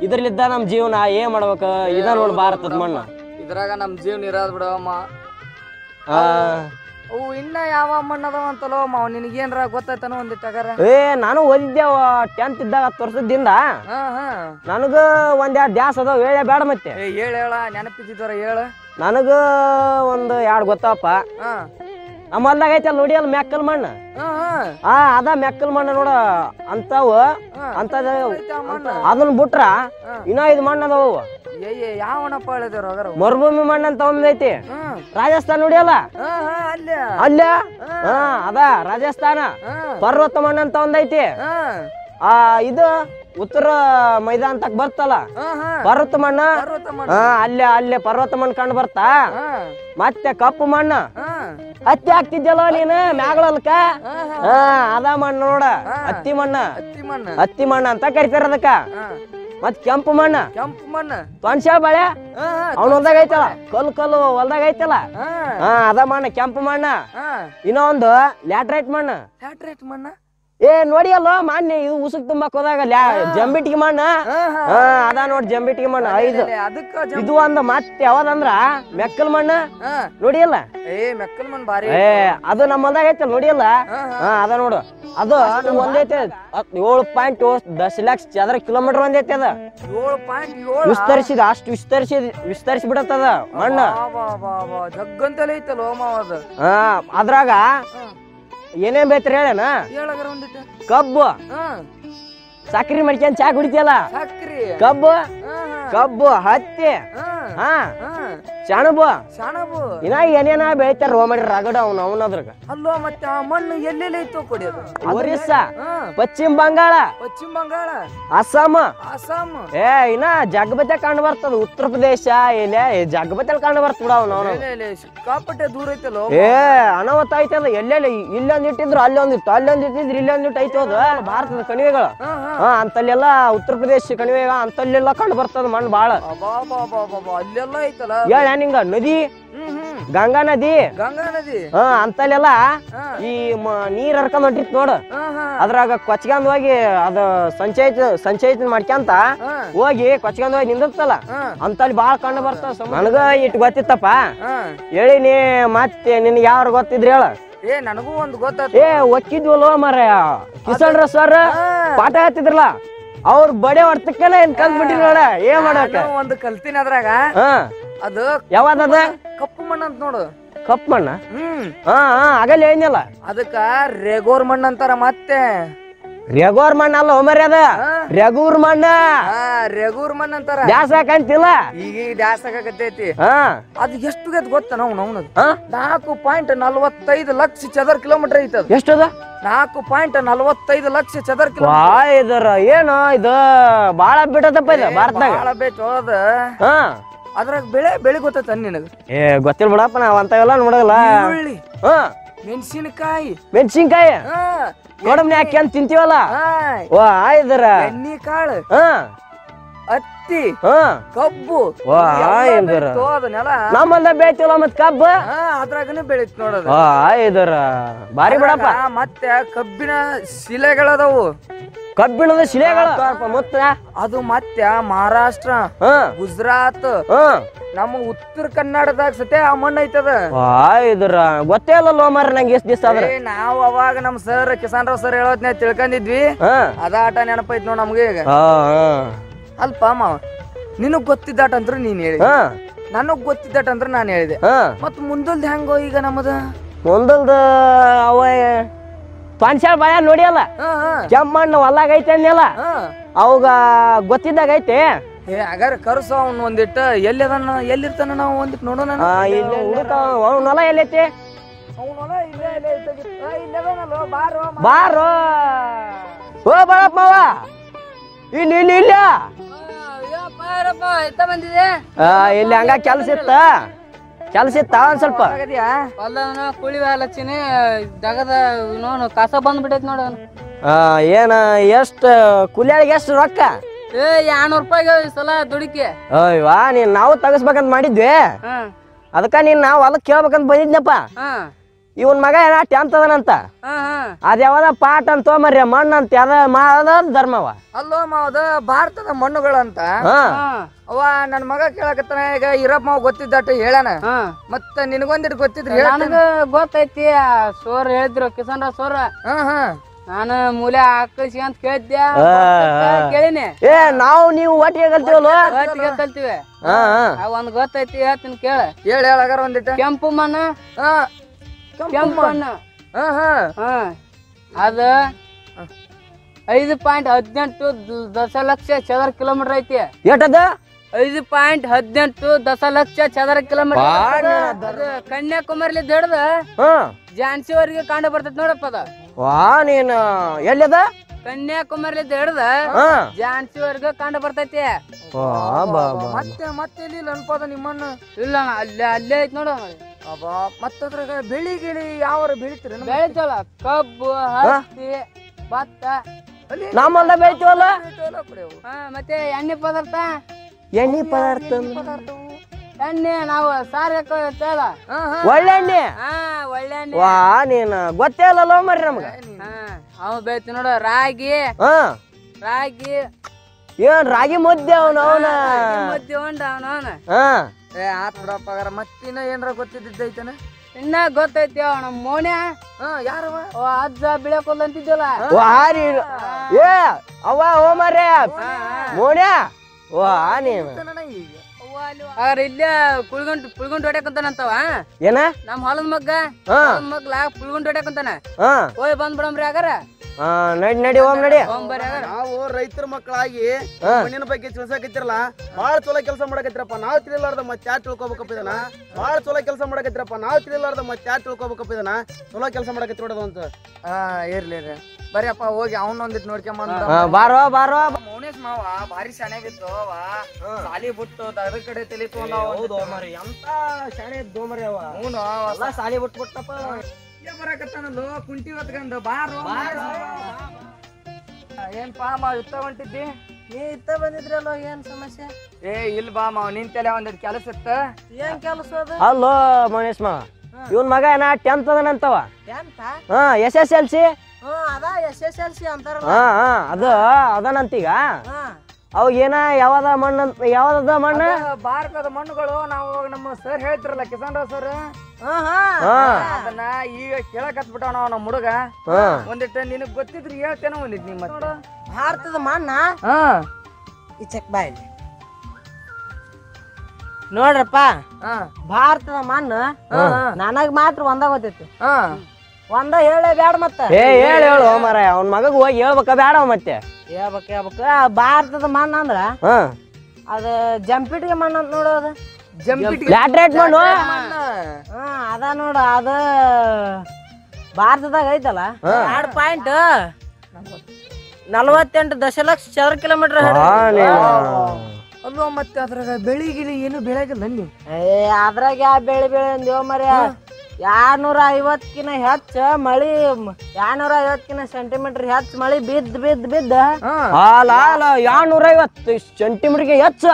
ಇದ್ರಲ್ಲಿದ್ದ ನಮ್ ಜೀವನ ಏನ್ ಮಾಡ್ಬೇಕ? ಇದ ನೋಡ್ ಭಾರತದ ಮಣ್ಣ. ಇದ್ರಾಗ ನಮ್ ಜೀವನ ಇರೋದ್ ಬಿಡವಮ್ಮ. ಅವು ಇನ್ನ ಯಾವ ಮಣ್ಣ ಅದಾವ ಅಂತಲೋ ಮಾವ, ನಿನಗೇನ್ರ ಗೊತ್ತಾಯ್ತಾನ ಒಂದಿಟ್ಟಾಗಾರ? ನಾನು ಓದಿದ್ದೆ 10th ಇದ್ದಾಗ 10 ವರ್ಷದಿಂದ. ನನಗ ಒಂದೆರಡು ದ್ಯಾಸ್ ಅದಾವ, ಹೇಳ ಬೇಡ ಮತ್ತೆ. ಹೇಳ ನೆನಪಿದ್ದಿದ್ದವ್ರ ಹೇಳ. ನನಗ ಒಂದ್ 2 ಗೊತ್ತಪ್ಪ. ನಮ್ಮ ಹೊಲ್ದಾಗ ಐತಲ್ಲ ನೋಡಿ, ಅಲ್ಲಿ ಮೆಕ್ಕಲ್ ಮಣ್ಣು. ಅದ ಮೆಕ್ಕಲ್ ಮಣ್ಣು ನೋಡ. ಅಂತವ ಅದನ್ನ ಬಿಟ್ರ ಇನ್ನ 5 ಮಣ್ಣು ಅದಾವ. ಯಾವನಪ್ಪ ಹೇಳಿದಾರ? ಮರುಭೂಮಿ ಮಣ್ಣು ಅಂತ ಒಂದೈತಿ, ರಾಜಸ್ಥಾನ ನೋಡಿ ಅಲ್ಲ ಅಲ್ಲ. ಅದ ರಾಜಸ್ಥಾನ. ಪರ್ವತ ಮಣ್ಣು ಅಂತ ಒಂದೈತಿ. ಇದು ಉತ್ತರ ಮೈದಾನ ತಕ್ ಬರ್ತಲ್ಲ ಪರ್ವತ ಮಣ್ಣ. ಅಲ್ಲೇ ಪರ್ವತ ಮಣ್ಣು ಕಂಡು ಬರ್ತಾ. ಮತ್ತೆ ಕಪ್ಪು ಮಣ್ಣು ಹತ್ತಿ ಹಾಕ್ತಿದ್ದಲ್ಲ ನೀನು ಮ್ಯಾಗಳಲ್ಕ, ಅದ ಮಣ್ಣು ನೋಡ. ಹತ್ತಿ ಮಣ್ಣ ಅಂತ ಕರಿತಾರ ಅದಕ್ಕ. ಮತ್ ಕೆಂಪು ಮಣ್ಣು ತೊನ್ಶಾ ಬಳೆ ಅವ್ನ ಹೊಲ್ದಾಗ ಐತಲ್ಲ, ಕಲ್ಲು ಹೊಲ್ದಾಗ ಐತಲ್ಲ, ಅದ ಮಣ್ಣು ಕೆಂಪು ಮಣ್ಣ. ಇನ್ನೊಂದು ಲ್ಯಾಟ್ರೈಟ್ ಮಣ್ಣು. ನೋಡಿ ಅಲ್ವ ಮಾನ್ಯ ಇದು ಉಸುಕ್ ತುಂಬಾಕ್ ಹೋದಾಗ ಜಂಬಿಟ್ಟಿಗೆ ಮಣ್ಣ. ಅದ ನೋಡ್ ಜಂಬಿಟ್ಟಿಗೆ ಮಣ್ಣು 5. ಇದು ಒಂದು ಮತ್ತೆ ಯಾವ್ದಂದ್ರ ಮೆಕ್ಕಲ್ ಮಣ್ಣ ನೋಡಿಯಲ್ಲ. ಅದು ನಮ್ಮ ಹೊಲ್ದಾಗ ಐತಲ್ಲ ನೋಡಿಯಲ್ಲ. ಅದ ನೋಡು, ಅದು ಒಂದೈತೆ 7.10 ಲಕ್ಷ ಚದರ ಕಿಲೋಮೀಟರ್ ಒಂದೈತೆ. ಅದ ವಿಸ್ತರಿಸಿದ ಅಷ್ಟು ವಿಸ್ತರಿಸಿ ಬಿಡತ್ತದ ಮಣ್ಣು. ಅದ್ರಾಗ ಏನೇನ್ ಬೇಯ್ತಾರ ಹೇಳೇನ? ಕಬ್ಬು, ಸಕ್ರಿ ಮಡ್ಕೊಂಡ್ ಚಾ ಕುಡಿತಿಯಲ್ಲ, ಕಬ್ಬು, ಹತ್ತಿ, ಸೆಣಬು, ಇನ್ನ ಏನೇನ ಬೆಳಿತಾರ ರೋ ಮಾಡಿ ರಗಡ ಅವನದ್ರಾಗ. ಅಲ್ಲೋ ಮತ್ತೆ ಆ ಮಣ್ಣು ಎಲ್ಲೆಲ್ಲ ಐತೋ ಕೊಡಿಯೋದು? ಒರಿಸ್ಸಾ, ಪಶ್ಚಿಮ ಬಂಗಾಳ, ಅಸ್ಸಾಂ. ಇನ್ನ ಜಗಬತ್ತೆ ಕಂಡು ಬರ್ತದ. ಉತ್ತರ ಪ್ರದೇಶ ಇಲ್ಲ ಜಗಬತ್ತೆ ಕಂಡು ಬರ್ತದ ಅವನು. ಸಿಕ್ಕಾಪಟ್ಟೆ ದೂರ ಐತಲ್ಲೋ. ಅನಾವತ್ತ ಐತದ. ಎಲ್ಲೆಲ್ಲ ಇಲ್ಲೊಂದ್ ಇಟ್ಟಿದ್ರು ಅಲ್ಲೊಂದಿತ್ತು, ಇಟ್ಟಿದ್ರು ಇಲ್ಲೊಂದಿಟ್ಟು ಐತೋದು ಭಾರತದ ಕಣಿವೆಗಳು. ಅಂತಲ್ಲೆಲ್ಲ ಉತ್ತರ ಪ್ರದೇಶ ಕಣಿವೆ ಅಂತಲ್ಲೆಲ್ಲ ಕಂಡು ಬರ್ತದ ಮಣ್ಣು ಬಾಳ. ಅಲ್ಲೆಲ್ಲ ಐತಲ್ಲ. ನಿಂಗ ಗಂಗಾ ನದಿ ಗಂಗಾ ನದಿ ಅಂತಲ್ಲೆಲ್ಲ ಈ ನೀರ್ ಹರ್ಕೊಂಡ್ ಹೊಂಟಿತ್ ನೋಡು ಅದ್ರಾಗ ಕೊಚ್ಕೊಂಡ್ ಹೋಗಿ ಅದ ಸಂಚಯಿತ ಮಾಡ್ಕೊಂತ ಹೋಗಿ ಕೊಚ್ಕೊಂಡ್ ಹೋಗಿ ನಿಂದಿರ್ತಲ್ಲ ಅಂತಲ್ಲಿ ಬಾಳ ಕಂಡು ಬರ್ತಾವ ನನಗ ಇಟ್ ಗೊತ್ತಿತ್ತಪ್ಪ ಹೇಳಿನಿ ಮತ್ತೆ ನಿನ್ಗೆ ಯಾರು ಗೊತ್ತಿದ್ರಿ ಹೇಳ ನನಗೂ ಒಂದ್ ಗೊತ್ತ ಒಕ್ಕಿದ್ವಲ್ವ ಮರ ಕಿಸಣ್ರ ಸರ್ ಪಾಠ ಹೇಳ್ತಿದ್ರಲ್ಲ ಅವ್ರ ಬಡೆ ಹೊಡ್ತಕ್ಕನ ಏನ್ ಕಲ್ತ್ಬಿಟ್ರಿ ನೋಡ ಏನ್ ಮಾಡಕ ಒಂದು ಕಲ್ತೀನಿ ಅದ್ರಾಗ ಅದು ಯಾವ್ದದ ಕಪ್ಪು ಮಣ್ಣ ಅಂತ ನೋಡು ಕಪ್ಪು ಮಣ್ಣ ಆಗಲ್ಲ ಏನಿಲ್ಲ ಅದಕ್ಕ ರೇಗೋರ್ ಮಣ್ಣ ಅಂತಾರ ಮತ್ತೆ ರೆಗೋರ್ ಮಣ್ಣ ಅಲ್ಲ ಒಮ್ಮರಿ ಅದ ರೆಗೂರ್ ಮಣ್ಣ ರೆಗೂರ್ ಮಣ್ಣ ಅಂತಾರ ದ್ಯಾಸ ಹಾಕಂತಿಲ್ಲ ಈಗ ದ್ಯಾಸ ಹಾಕತೈತಿ ಅದು ಎಷ್ಟು ಗತ್ ಗೊತ್ತ ನಾವು 4.45 ಲಕ್ಷ ಚದರ ಕಿಲೋಮೀಟರ್ ಐತದ ಎಷ್ಟದ 4.45 ಲಕ್ಷ ಚದರ ಕಿಲೋಮೀಟರ್ ಇದರ ಏನು ಇದು ಬಾಳ ಬಿಟ್ಟದಪ್ಪ ಇದು ಭಾರತದಾಗ ಬಾಳ ಬೇಚು ಅದ ಅದ್ರಾಗ ಬೆಳೆ ಗೊತ್ತ ನಿನಗ ಗೊತ್ತಿಲ್ಲ ಬಿಡಪ್ಪ ನಾವ್ ಅಂತವೆಲ್ಲ ನೋಡಲ್ಲ ಈರುಳ್ಳಿ ಮೆಣಸಿನಕಾಯಿ ನೋಡಮ್ನ ಯಾಕೆ ಅಂತ ತಿಂತೀವಲ್ಲ ಇದರ ಎಣ್ಣಿ ಕಾಳು ಹತ್ತಿ ಕಬ್ಬು ನಮ್ಮಲ್ಲ ಬೆಳಿತೀವಲ್ಲ ಮತ್ ಕಬ್ಬು ಅದ್ರಾಗನೇ ಬೆಳಿತ್ ನೋಡೋದು ಇದರ ಬಾರಿ ಬಿಡಪ್ಪ ಮತ್ತೆ ಕಬ್ಬಿನ ಶಿಲೆಗಳದವು ಕಬ್ಬಿಣದ ಶಿಲೆಗಳು ಮತ್ತ ಅದು ಮತ್ತೆ ಮಹಾರಾಷ್ಟ್ರ ಗುಜರಾತ್ ನಮ್ಮ ಉತ್ತರ ಕನ್ನಡದಾಗ ಸತೆ ಆ ಮಣ್ಣು ಐತದ ಇದರ ಗೊತ್ತೇ ಅಲ್ಲೋ ಮಾರ ನಂಗೆ ಎಷ್ಟ್ ದಿವಸ ಆದ್ರೆ ನಾವು ಅವಾಗ ನಮ್ ಸರ್ ಕಿಸಾನ್ ರಾವ್ ಸರ್ ಹೇಳೋದ್ನ ತಿಳ್ಕೊಂಡಿದ್ವಿ ಅದ ಆಟ ನೆನಪೈತ್ ನೋಡ್ ನಮ್ಗೆ ಈಗ ಅಲ್ಪ ಮಾವ ನಿನಗ್ ಗೊತ್ತಿದ್ದಾಟ ಅಂದ್ರ ನೀನ್ ಹೇಳಿದ ನನಗ್ ಗೊತ್ತಿದ್ದಾಟ ಅಂದ್ರ ನಾನ್ ಹೇಳಿದೆ ಮತ್ ಮುಂದಲ್ದ ಹೆಂಗೋ ಈಗ ನಮ್ಮದ ಮುಂದಲ್ದ ಅವ ಪಾನ್ಶಾಳ ಬಾಯ ನೋಡಿಯಲ್ಲ ಕೆಮ್ಮಣ್ಣು ಹೊಲ್ಲಾಗ ಐತೆ ಅಂದ್ಯಲ್ಲ ಅವಾಗ ಗೊತ್ತಿದ್ದಾಗ ಐತೆ ಹಾಗಾದ್ರೆ ಕರ್ಸು ಅವ್ನು ಒಂದಿಟ್ಟು ಎಲ್ಲಿರ್ತಾನ ನಾವು ಒಂದಿಟ್ಟು ನೋಡೋಣ ಹೊಲ ಎಲ್ಲೈತಿ ಬಾರೋ ಓ ಬಾಳಪ್ಪ ಮಾವ ಇಲ್ಲಿ ಇಲ್ಲಿ ಇಲ್ಲ ಇಲ್ಲಿ ಹಂಗ ಕೆಲ್ಸ ಇತ್ತ ಒಂದ್ ಸ್ವಲ್ಪ ಕುಳಿ ಹಚ್ಚಿನಿ ಜಗದ ಕಸ ಬಂದ್ಬಿಟ್ಟೈತಿ ನೋಡ ಏನ ಎಷ್ಟ ಕೂಲಿಯಾಳಿಗೆ ಎಷ್ಟು ರೊಕ್ಕ 200 ರೂಪಾಯಿಗೆ ಈ ಸಲ ದುಡಿಕೆ ಅಯ್ಯವಾ ನೀನ್ ನಾವು ತಗಸ್ಬೇಕಂತ ಮಾಡಿದ್ವಿ ಅದಕ್ಕ ನಾವು ಹೊಲಕ್ ಕೇಳ್ಬೇಕಂತ ಬಂದಿದ್ನಪ್ಪ ಇವನ್ ಮಗ ಏನ 10th ಅದನಂತ ಅದ ಯಾವ್ದ ಪಾಠ ಅಂತ ಮರ್ಯ ಮಣ್ಣು ಅಂತ ಯಾವ್ದ ಧರ್ಮವ ಅಲ್ಲೋ ಮಾವದ ಭಾರತದ ಮಣ್ಣುಗಳಂತ ಅವ ನನ್ ಮಗ ಕೇಳಕತ್ತಾನ ಈಗ ಇರಪ್ಪ ಮಾವ ಗೊತ್ತಿದ್ದಾಟ ಹೇಳಣ ಮತ್ತ ನಿನಗೊಂದಿಟ್ಟು ಗೊತ್ತಿದ್ರಿ ಗೊತ್ತೈತಿ ಸೋರ್ ಹೇಳಿದ್ರು ಕಿಸಾನ್ ರಾವ್ ಸೋರ್ ನಾನು ಮೂಲೆ ಆಕಳಿಸಿ ಅಂತ ಕೇಳಿದ್ದೆ ಕೇಳಿನಿ ನಾವು ನೀವು ಒಟ್ಟಿಗೆ ಕಲ್ತೀವಲ್ವ ಒಟ್ಟಿಗೆ ಕಲ್ತೀವಿ ಒಂದ್ ಗೊತ್ತೈತಿ ಹೇಳ್ತೀನಿ ಹೇಳ ಹೇಳಾಗಾರ ಒಂದಿಟ್ಟು ಕೆಂಪು ಮಣ್ಣು ಅದ 5.18 ದಶಲಕ್ಷ ಚದರ ಕಿಲೋಮೀಟರ್ ಐತಿ ಎಷ್ಟದ 5.18 ದಶಲಕ್ಷ ಚದರ ಕಿಲೋಮೀಟರ್ ಕನ್ಯಾಕುಮಾರಿಲಿ ಹಿಡ್ದ ಝಾನ್ಸಿ ವರೆಗೆ ಕಂಡು ಬರ್ತೈತಿ ನೋಡಪ್ಪ ಅದ ನೀನ್ ಎಲ್ಲದ ಕನ್ಯಾಕುಮಾರಿ ಹಿಡ್ದ ಝಾನ್ಸಿ ವರ್ಗ ಕಂಡು ಬರ್ತೈತಿ. ಮತ್ತೆ ಮತ್ತೆ ಇಲ್ಲಿ ಅನ್ಪದ ನಿಮ್ಮನ್ನ ಇಲ್ಲ ಅಲ್ಲೇ ಅಲ್ಲೇ ಐತಿ ನೋಡ. ಅಬ್ಬಾ ಮತ್ತದ್ರಾಗ ಬೆಳಿ ಗಿಳಿ ಯಾವ ಬೆಳಿತೀರ? ಬೆಳಿತಲ್ಲ ಕಬ್ಬು ಹತ್ತಿ ಭತ್ತ ನಮ್ಮಲ್ಲ ಬೆಳಿತೀವಲ್ಲ. ಮತ್ತೆ ಎಣ್ಣೆ ಪದಾರ್ಥ ಎಣ್ಣೆ ನಾವು ಸಾರ್ ಹಾಕೋಲ್ಲ ಒಳ್ಳೆ ಎಣ್ಣೆ. ಒಳ್ಳೆ ಎಣ್ಣೆ ವಾ ನೀನ್ ಗೊತ್ತೇ ಇಲ್ಲಲ್ಲ ಮರ್ರಿ ನಮ್ಗ. ಅವ ಬೆಳಿತೀವಿ ನೋಡ ರಾಗಿ ರಾಗಿ ಏನ್ ರಾಗಿ ಮುದ್ದೆ ಅವನ ಮುದ್ದೆ ಉಂಡ ಅವನ ಆತ್ ಬಿಡಪ್ಪ. ಮತ್ತಿನ ಏನ್ರ ಗೊತ್ತಿದ್ದೈತನ? ಇನ್ನ ಗೊತ್ತೈತಿ ಅವ ನಮ್ಮ ಮೋನ್ಯ ಯಾರವ ಅಜ್ಜ ಬೆಳಕೊಲ್ಲ ಅಂತಿದ್ವಲ್ಲ. ಏ ಅವ ಓ ಮರ್ಯ ಮೋನ್ಯ ವಾ ನೀನ್ ಇಲ್ಲೇ ಪುಳ್ಗುಂಟ್ ಹೊಡ್ಯಾಕಂತಾನಂತವ. ಏನ ನಮ್ ಹೊಲದ ಮಗ್ಲ ಪುಳ್ಗುಂಟ್ ಹೊಡ್ಯಾಕಂತಾನ. ಹೋಯ್ ಬಂದ್ ಬಿಡಮ್ರಿ ಆಗಾರ. ನಡಿ ಹೋಗ್ ನಡಿ. ನಾವು ರೈತರ ಮಕ್ಕಳಾಗಿ ಮಣ್ಣಿನ ಬಗ್ಗೆ ತಿಳ್ಸಾಕತ್ತಿರಲ್ಲ, ಬಾಳ ಚಲೋ ಕೆಲಸ ಮಾಡಕತ್ತಿರಪ್ಪ. ನಾವ್ ತಿಳಿಲಾರ್ದ ಮತ್ತೆ ಯಾರು ತಿಳ್ಕೊಬೇಕಪ್ಪ ಇದನ್ನ? ಬಾಳ ಚಲೋ ಕೆಲಸ ಮಾಡಕತ್ತಿರಪ್ಪ. ನಾವ್ ತಿಳಿಲಾರ್ದ ಮತ್ತೆ ಯಾರು ತಿಳ್ಕೊಬೇಕಪ್ಪ ಇದನ್ನ? ಚಲೋ ಕೆಲಸ ಮಾಡಕತ್ತಿ ನೋಡೋದು ಅಂತ. ಇರ್ಲಿ ಬರಿಯಪ್ಪ ಹೋಗಿ ಅವನೊಂದಿಟ್ ನೋಡ್ಕೊಂಬಂದ. ಬಾರೋ ಬಾರೋ ಮೌನೇಶ್ ಮಾವ ಭಾರಿ ಶಾಣೆಗಿತ್ತು. ಸಾಲಿ ಬಿಟ್ಟು ಅದ್ರ ಕಡೆ ತಲೆ ತಗೊಂಡ. ಹೌದು ಮರಿ ಎಂತ ಶಾಣೆ ಇದ್ದು ಮರಿ ಅವ. ಅವನು ಸಾಲಿ ಬಿಟ್ಬಿಟ್ಟಪ್ಪ. ಬರಕತ್ತಾನಲ್ಲೋ ಕುಂಟಿ ಹೊತ್ಕಂಡು ಬಾರೋ. ಏನ್ ಪಾ ಯುತ್ತ ಹೊಂಟಿದ್ದಿ? ನೀ ಇತ್ತ ಬಂದಿದ್ರಲ್ಲ ಏನ್ ಸಮಸ್ಯೆ? ಏ ಇಲ್ಲ ಬಾ ಮಾವ ನಿಂತೆಲ್ಲ ಒಂದಿಟ್ಟು ಕೆಲಸ ಇತ್ತ. ಏನ್ ಕೆಲಸ ಅದ? ಅಲ್ಲೋ ಮನೇಶ್ ಮಾವ, ಇವನ್ ಮಗ ಏನ 10th ಅದನಂತವ. SSLC. ಅದ SSLC ಅಂತಾರಲ್ಲ. ಅದು ಅದನಂತೀಗ. ಅವಾಗ ಏನ ಯಾವ್ದ ಮಣ್ಣು ಭಾರತದ ಮಣ್ಣುಗಳು ನಾವು ನಮ್ಮ ಸರ್ ಹೇಳ್ತಿರಲ್ಲ ಕಿಸಾನ್ ರಾವ್ ಸರ್, ಅದನ್ನ ಈಗ ಕೇಳಕತ್ಬಿಟ್ಟ ನಮ್ಮ ಹುಡುಗ. ಒಂದಿಟ್ಟು ನಿನಗ್ ಗೊತ್ತಿದ್ರಿ ಹೇಳ್ತೇನೆ ಒಂದಿಟ್ಟು ನಿಮ್ಮ ಭಾರತದ ಮಣ್ಣ ಈ ಚೆಕ್ ಬಾಯಲ್ಲಿ ನೋಡ್ರಪ್ಪ. ಭಾರತದ ಮಣ್ಣು ನನಗ್ ಮಾತ್ರ ಒಂದ ಗೊತ್ತೈತಿ. ಒಂದ ಹೇಳೇ ಬ್ಯಾಡ ಮತ್ತ. ಹೇಳು ಮಾರಾಯ, ಅವನ್ ಮಗಗ್ ಹೋಗಿ ಹೇಳ್ಬೇಕ ಬ್ಯಾಡ ಮತ್ತೆ? ಹೇಳ್ಬೇಕ. ಭಾರತದ ಮಣ್ಣು ಅಂದ್ರ ಅದ ಜಂಪಿಟ್ಗೆ ಮಣ್ಣು ಅಂತ ನೋಡೋದು. ಲ್ಯಾಟ್ರೈಟ್ ಮಣ್ಣು ಅದ ನೋಡ. ಅದ ಭಾರತದಾಗ ಐತಲ್ಲ 2.48 ದಶಲಕ್ಷ ಚದರ ಕಿಲೋಮೀಟರ್. ಅಲ್ವಾ ಮತ್ತೆ ಅದ್ರಾಗ ಬೆಳಿಗಿಲಿ ಏನು ಬೆಳೆಗಿಲ್ಲ ಅಲ್ಲಿ. ಅದ್ರಾಗ ಯಾವ ಬೆಳೆ ಅಂದೇವ ಮರ. 250 ಹೆಚ್ಚ ಮಳಿ, 250 ಸೆಂಟಿಮೀಟರ್ ಹೆಚ್ಚ ಮಳಿ ಬಿದ್ದ 250 ಸೆಂಟಿಮೀಟರ್ಗೆ ಹೆಚ್ಚ.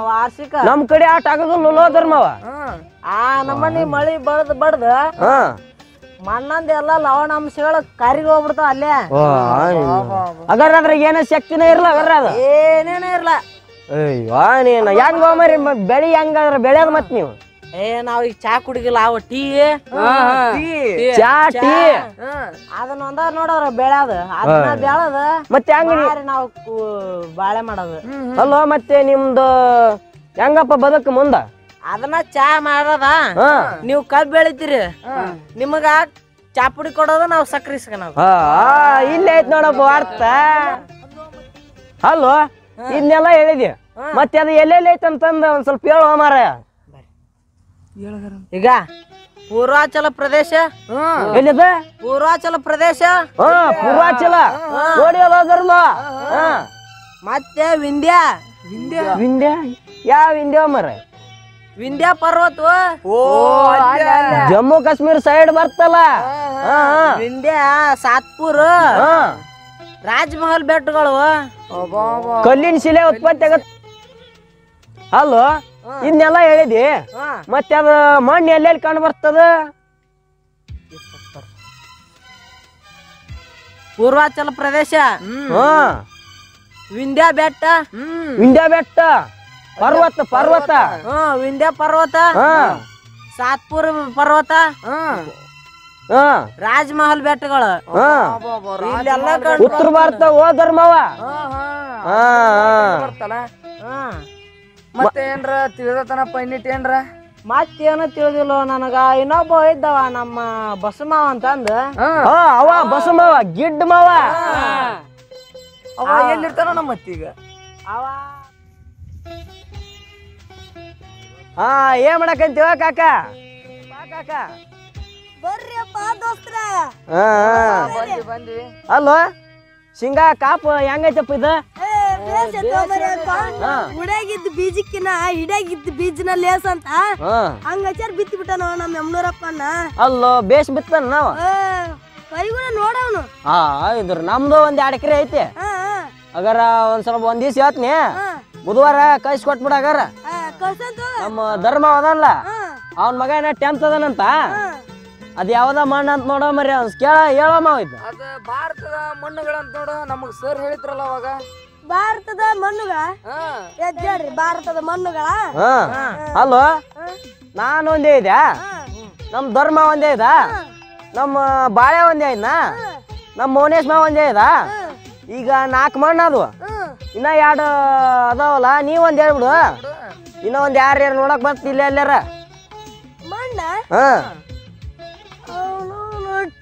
ವಾರ್ಷಿಕ ನಮ್ ಕಡೆ ಆಟ ಆಗೋದಿಲ್ಲ ಧರ್ಮವ. ಆ ನಮ್ಮನಿ ಮಳಿ ಬಡ್ದ ಮಣ್ಣಂದ ಎಲ್ಲಾ ಲವಣಾಂಶಗಳು ಕರಿಗ ಹೋಗ್ಬಿಡ್ತಾವ ಅಲ್ಲೇ. ಅದ್ರ ಅದ್ರಾಗ ಏನೋ ಶಕ್ತಿನೇ ಇರ್ಲ ಅದು ಏನೇನ ಇರ್ಲ. ನೀನ್ ಹೆಂಗ ಮರಿ ಬೆಳಿ ಹೆಂಗಾದ್ರ ಬೆಳೆಯೋದ್ ಮತ್ ನೀವು? ನಾವ್ ಈಗ ಚಾ ಕುಡಿಗಿಲ್ಲ, ಅವ ಟೀ ಅದನ್ನ ಒಂದ ನೋಡವ್ರ ಬೆಳ್ಯಾದ, ಅದನ್ನ ಬೆಳದ ಮತ್ತೆ ಹೆಂಗ ನಾವು ಬಾಳೆ ಮಾಡೋದು. ಅಲ್ವ ಮತ್ತೆ ನಿಮ್ದು ಹೆಂಗಪ್ಪ ಬದುಕು ಮುಂದ? ಅದನ್ನ ಚಾ ಮಾಡದ. ನೀವ್ ಕಬ್ಬ್ ಬೆಳಿತೀರಿ, ನಿಮಗ ಚಾ ಪುಡಿ ಕೊಡೋದು, ನಾವ್ ಸಕ್ರಿ ಇಸ್ಕೊಳೋದು. ಇಲ್ಲೇ ಐತ್ ನೋಡಪ್ಪ ಅರ್ಥ. ಅಲ್ವ ಇದನ್ನೆಲ್ಲ ಹೇಳಿದ್ಯ, ಮತ್ತೆ ಅದು ಎಲ್ಲೆಲ್ಲಿ ಐತಂತಂದ ಒಂದ್ ಸ್ವಲ್ಪ ಹೇಳುವ ಮಾರಾಯ. ಈಗ ಪೂರ್ವಾಚಲ ಪ್ರದೇಶ ಎಲ್ಲಿದ? ಪೂರ್ವಾಚಲ ಪ್ರದೇಶ. ಪೂರ್ವಾಚಲ ನೋಡಿ ಅಲ್ಲ. ಮತ್ತೆ ವಿಂಧ್ಯ. ವಿಂಧ್ಯ ಯಾವ ವಿಂಧ್ಯ ಮಾರಾಯ? ವಿಂಧ್ಯ ಪರ್ವತ. ಜಮ್ಮು ಕಾಶ್ಮೀರ ಸೈಡ್ ಬರ್ತಲ್ಲ. ವಿಂಧ್ಯ, ಸಾತ್ಪುರ್, ರಾಜಮಹಲ್ ಬೆಟ್ಟಗಳು, ಕಲ್ಲಿನ ಶಿಲೆ ಉತ್ಪತ್ತಿ ಆಗತ್. ಅಲ್ಲೋ ಇದನ್ನೆಲ್ಲ ಹೇಳಿದಿ, ಮತ್ತೆ ಅದ ಮಣ್ಣು ಎಲ್ಲೆಲ್ಲಿ ಕಂಡು ಬರ್ತದ? ಪೂರ್ವಾಚಲ ಪ್ರದೇಶ, ವಿಂಧ್ಯ ಬೆಟ್ಟ, ಪರ್ವತ, ವಿಂಧ್ಯ ಪರ್ವತ, ಸಾತ್ಪುರ್ ಪರ್ವತ, ರಾಜಮಹಲ್ ಬೆಟ್ಟಗಳು. ಉತ್ತರ ಭಾರತ ಓ ಧರ್ಮವ. ಮತ್ತೆ ಏನ್ರ ತಿಳಿದತನಪ್ಪ ಇನ್ನಿಟ್ ಏನ್ರ? ಮತ್ತೇನು ತಿಳಿದಿಲ್ಲ ನನಗ. ಇನ್ನೊಬ್ಬ ಇದ್ದವ ನಮ್ಮ ಬಸಮಾವ ಅಂತಂದ. ಅವ ಬಸಮಾವ ಗಿಡ್ಡ ಮಾವ. ಅವ ಎಲ್ಲಿರ್ತಾನ ನಮ್ಮ ಮತ್ತೀಗ? ಅವ ಏನ್ ಮಾಡಕಂತೀವ ಕಾಕ? ಬರ್ರಿಯಪ್ಪ ದೋಸ್ತ್ರ. ಬಂದ್ವಿ. ಅಲ್ವ ಶೇಂಗಾ ಕಾಪ ಹೆಂಗೈತಪ್ಪ ಇದು? ಹುಡಾಗಿದ್ದ ಬೀಜಕ್ಕಿನ ಹಿಡಾಗಿದ್ದ ಬೀಜನ ಲೇಸ್ ಅಂತ ಹಂಗಾಚಾರ ಬಿತ್ತಿ ಬಿಟ್ಟಾನ ನಮ್ಮ ಯಮನೂರಪ್ಪನ. ಅಲ್ಲೋ ಬೇಸ್ ಬಿತ್ತಾನ ನಾವ ಕೈಗುಣ ನೋಡವನು. ಇದ್ರ ನಮ್ದು ಒಂದ್ 2 ಎಕರೆ ಐತಿ. ಅಗಾರ ಒಂದ್ ಸ್ವಲ್ಪ ಒಂದ್ ದಿವ್ಸ ಹೇಳ್ತೀನಿ, ಬುಧವಾರ ಕಳ್ಸಿ ಕೊಟ್ಬಿಡ. ಅಗಾರ ನಮ್ಮ ಧರ್ಮ ಅದಲ್ಲ, ಅವನ್ ಮಗ ಏನ 10th ಅದನಂತ. ಅದ್ ಯಾವ್ದ ಮಣ್ಣು ಅಂತ ನೋಡೋ ಮರಿ ಹೇಳೋ ಮಾವ ಇದ್ದ. ಅದ ಭಾರತದ ಮಣ್ಣುಗಳಂತ ನೋಡು, ನಮಗ್ ಸರ್ ಹೇಳಿದ್ರಲ್ಲ ಅವಾಗ. ಭಾರತದ ಮಣ್ಣುಗಳ ಎದ್ದೇಳ್ರಿ, ಭಾರತದ ಮಣ್ಣುಗಳ. ಅಲ್ಲೋ ನಾನು ಒಂದೇ ಇದ್ಯಾ, ನಮ್ ಧರ್ಮ ಒಂದೇ ಇದ, ನಮ್ಮ ಬಾಳೆ ಒಂದೇ ಇದ್ನ, ನಮ್ಮ ಮೌನೇಶ್ ಮಾವ ಒಂದೇ ಇದ. ಈಗ 4 ಮಣ್ಣು ಅದು, ಇನ್ನ 2 ಅದಾವಲ್ಲ. ನೀವ್ ಒಂದ್ ಹೇಳ್ಬಿಡು, ಇನ್ನ ಒಂದ್ ಯಾರ್ಯಾರು ನೋಡಕ್ ಬರ್ತಿಲ್ಲ ಎಲ್ಲಾರ ಮಣ್ಣ.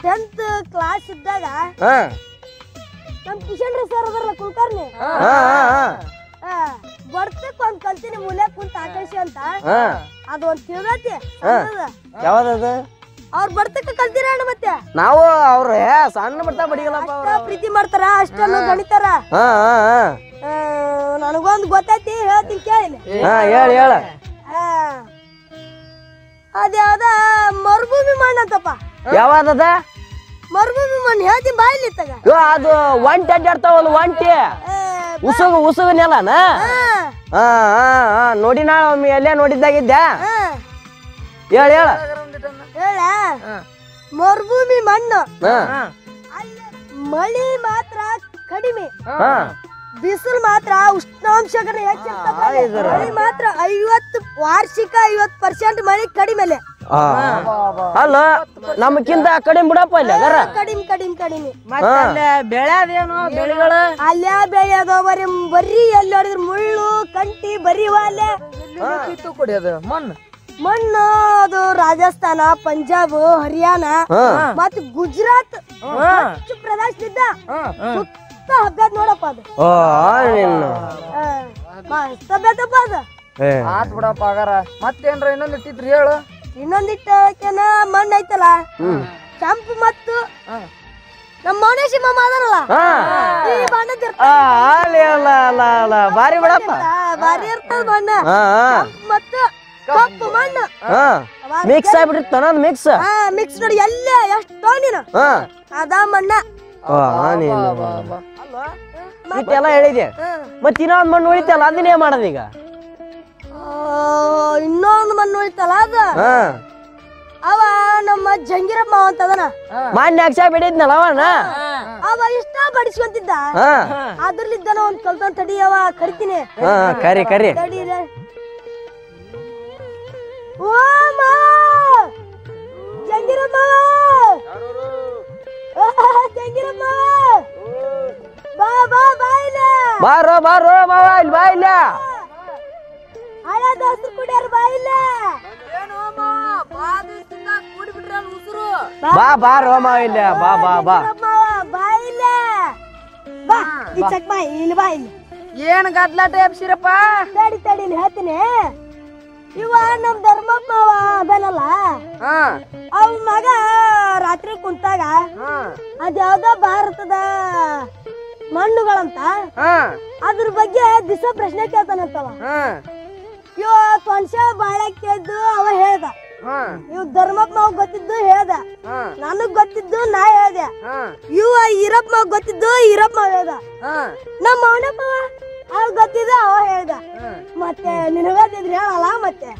10th ಕ್ಲಾಸ್ ಇದ್ದಾಗ ನಮ್ ಕಿಶನ್ ಸರ್ ಅದರಲ್ಲ ಕುಲಕರ್ಣಿ, ಬರ್ತಕ್ ಒಂದ್ ಕಲ್ತೀನಿ ಮೂಲೆ ಕುಂತ ಆಕಾಶ ಅಂತ. ಅದು ಒಂದ್ ತಿಳ್ದೈತಿ. ಯಾವ್ದದು? ಅವ್ರ ಬರ್ತಕ್ಕ ಕಲ್ತೀರ ಮತ್ತೆ ನಾವು ಅವ್ರ ಸಣ್ಣ ಬರ್ತಾ ಬಡಿಗಲ್ಲಪ್ಪ. ಪ್ರೀತಿ ಮಾಡ್ತಾರ, ಅಷ್ಟನ್ನು ಗಣಿತಾರ. ನನಗೊಂದು ಗೊತ್ತೈತಿ, ಹೇಳ್ತೀನಿ ಕೇಳಿ. ಹೇಳ. ಅದ್ಯಾವ್ದ ಮರುಭೂಮಿ ಮಣ್ಣಂತಪ್ಪ. ಯಾವ್ದದ? ಮರುಭೂಮಿ ಮಣ್ಣು ಹೇಳ್ತೀನಿ ಬಾಯಿಲಿ ತಗ ಅದು ಒಂಟಿ ಅಡ್ಡಾಡ್ತಾವಲ್ಲ ಒಂಟಿ ಉಸುಗು ನೆಲನ ನೋಡಿ ನಾ ಒಮ್ಮೆ ಎಲ್ಲೇ ನೋಡಿದ್ದಾಗಿದ್ದೆ ಹೇಳ ಹೇಳ ಮರುಭೂಮಿ ಮಣ್ಣು ಅಲ್ಲಿ ಮಳಿ ಮಾತ್ರ ಕಡಿಮೆ ಬಿಸಿಲು ಮಾತ್ರ ಉಷ್ಣಾಂಶಗಳು ಹೆಚ್ಚಿರ್ತದೆ ಮಳಿ ಮಾತ್ರ 50 ವಾರ್ಷಿಕ 50% ಮಳಿ ಕಡಿಮೆ ಅಲ್ಲ ನಮ್ಕಿಂತ ಕಡಿಮೆ ಬಿಡಪ್ಪ ಅಲ್ಲಿ ಅದರ ಕಡಿಮೆ ಬೆಳೆ ಅದೇನು ಬೆಳೆಗಳು ಅಲ್ಲೇ ಬೆಳೆಯೋದು ಬರೀ ಎಲ್ಲಿ ನೋಡಿದ್ರು ಮುಳ್ಳು ಕಂಟಿ ಬರೀ ಅಲ್ಲೇ ಕೊಡಿ ಅದು ಮಣ್ಣು ಅದು ರಾಜಸ್ಥಾನ ಪಂಜಾಬ್ ಹರಿಯಾಣ ಮತ್ ಗುಜರಾತ್ ಪ್ರದೇಶದಿಂದ ಸುತ್ತ ಹಬ್ಬ ನೋಡಪ್ಪ ಅದು ಹಬ್ಬ ಅದು ಆತ್ ಬಿಡಪ್ಪ ಆಗಾರ ಮತ್ತೇನ್ರ ಇನ್ನೊಂದ್ ಇಟ್ಟಿದ್ರಿ ಹೇಳು ಇನ್ನೊಂದಿಟ್ಟನ ಮಣ್ಣು ಐತಲ್ಲ ಕೆಂಪು ಮತ್ತು ನಮ್ಮ ಮೌನೇಶಿ ಮಾಮ ಅದರಲ್ಲ ಈ ಬಣ್ಣದ ಬಾರಿ ಬಿಡಪ್ಪ ಬಾರಿ ಇರ್ತದ ಬಣ್ಣ ಮತ್ತು ಕಪ್ಪು ಮಣ್ಣು ಮಿಕ್ಸ್ ಆಗ್ಬಿಟ್ಟಿರ್ತಾನ ಮಿಕ್ಸ್ ಮಿಕ್ಸ್ ನೋಡಿ ಎಲ್ಲ ಎಷ್ಟೋ ನೀನು ಅದ ಮಣ್ಣ ಇಷ್ಟೆಲ್ಲ ಹೇಳಿದೆ ಮತ್ ಇನ್ನೊಂದ್ ಮಣ್ಣು ಉಳಿತಲ್ಲ ಅದನ್ನೇ ಮಾಡೋದೀಗ ಇನ್ನೊಂದು ಮಣ್ಣು ಉಳಿತಲ್ಲ ಅದ ಅವ ನಮ್ಮ ಜಂಗಿರಪ್ಪ ಅಂತ ಅದನ ಮಾನ್ಯ ಅಕ್ಷ ಬಿಡಿದ್ನಲ್ಲ ಅವನ ಅವ ಇಷ್ಟ ಬಡಿಸ್ಕೊಂತಿದ್ದ ಅದ್ರಲ್ಲಿದ್ದಾನ ಒಂದ್ ಕಲ್ತನ್ ತಡಿ ಅವ ಕರಿತೀನಿ ಕರಿ ತಡಿ ಓ ಮಾ ಜಂಗಿರಪ್ಪ ಜಂಗಿರಪ್ಪ ಬಾ ಇಲ್ಲ ಬಾರೋ ಮಾವ ಇಲ್ಲಿ ಬಾ ಇಲ್ಲ ಹಳೆ ದೋಸ್ತರು ಕುಡಿಯಾರ ಬಾ ಇಲ್ಲ ಬಾರೋ ಮಾವ ಇಲ್ಲ ಬಾ ಬಾ ಇಲ್ಲ ಬಾ ಇಚ್ಚಕ್ ಬಾ ಇಲ್ಲಿ ಬಾ ಇಲ್ಲಿ ಏನ್ ಗದ್ಲಾಟ ಎಬ್ಸಿರಪ್ಪ ತಡಿ ಹೇಳ್ತೀನಿ ಇವ ನಮ್ ಧರ್ಮಪ್ಪ ಅದನಲ್ಲ ಅವ್ ಮಗ ರಾತ್ರಿ ಕುಂತಾಗ ಅದ್ಯಾವ್ದೋ ಭಾರತದ ಮಣ್ಣುಗಳಂತ ಅದ್ರ ಬಗ್ಗೆ ದಿಸ ಪ್ರಶ್ನೆ ಕೇಳ್ತಾನಂತವ ಇವ ತ್ವಂಶ ಬಾಳೆ ಕೇಳ್ದು ಅವ ಹೇಳ್ದ ಇವ್ ಧರ್ಮಪ್ಪ ಮಾವ್ ಗೊತ್ತಿದ್ದು ಹೇಳ್ದ ನನಗ್ ಗೊತ್ತಿದ್ದು ನಾ ಹೇಳ್ದೆ ಇವ ಈರಪ್ಪ ಮಾವ್ ಗೊತ್ತಿದ್ದು ಈರಪ್ಪ ಮಾವ್ ಹೇಳ್ದ ನಮ್ಮ ಅವನಪ್ಪ ಅವ್ ಗೊತ್ತಿದ್ದ ಅವ ಹೇಳ್ದ ಮತ್ತೆ ನಿನಗತ್ತಿದ್ರೆ ಹೇಳಲ್ಲ ಮತ್ತೆ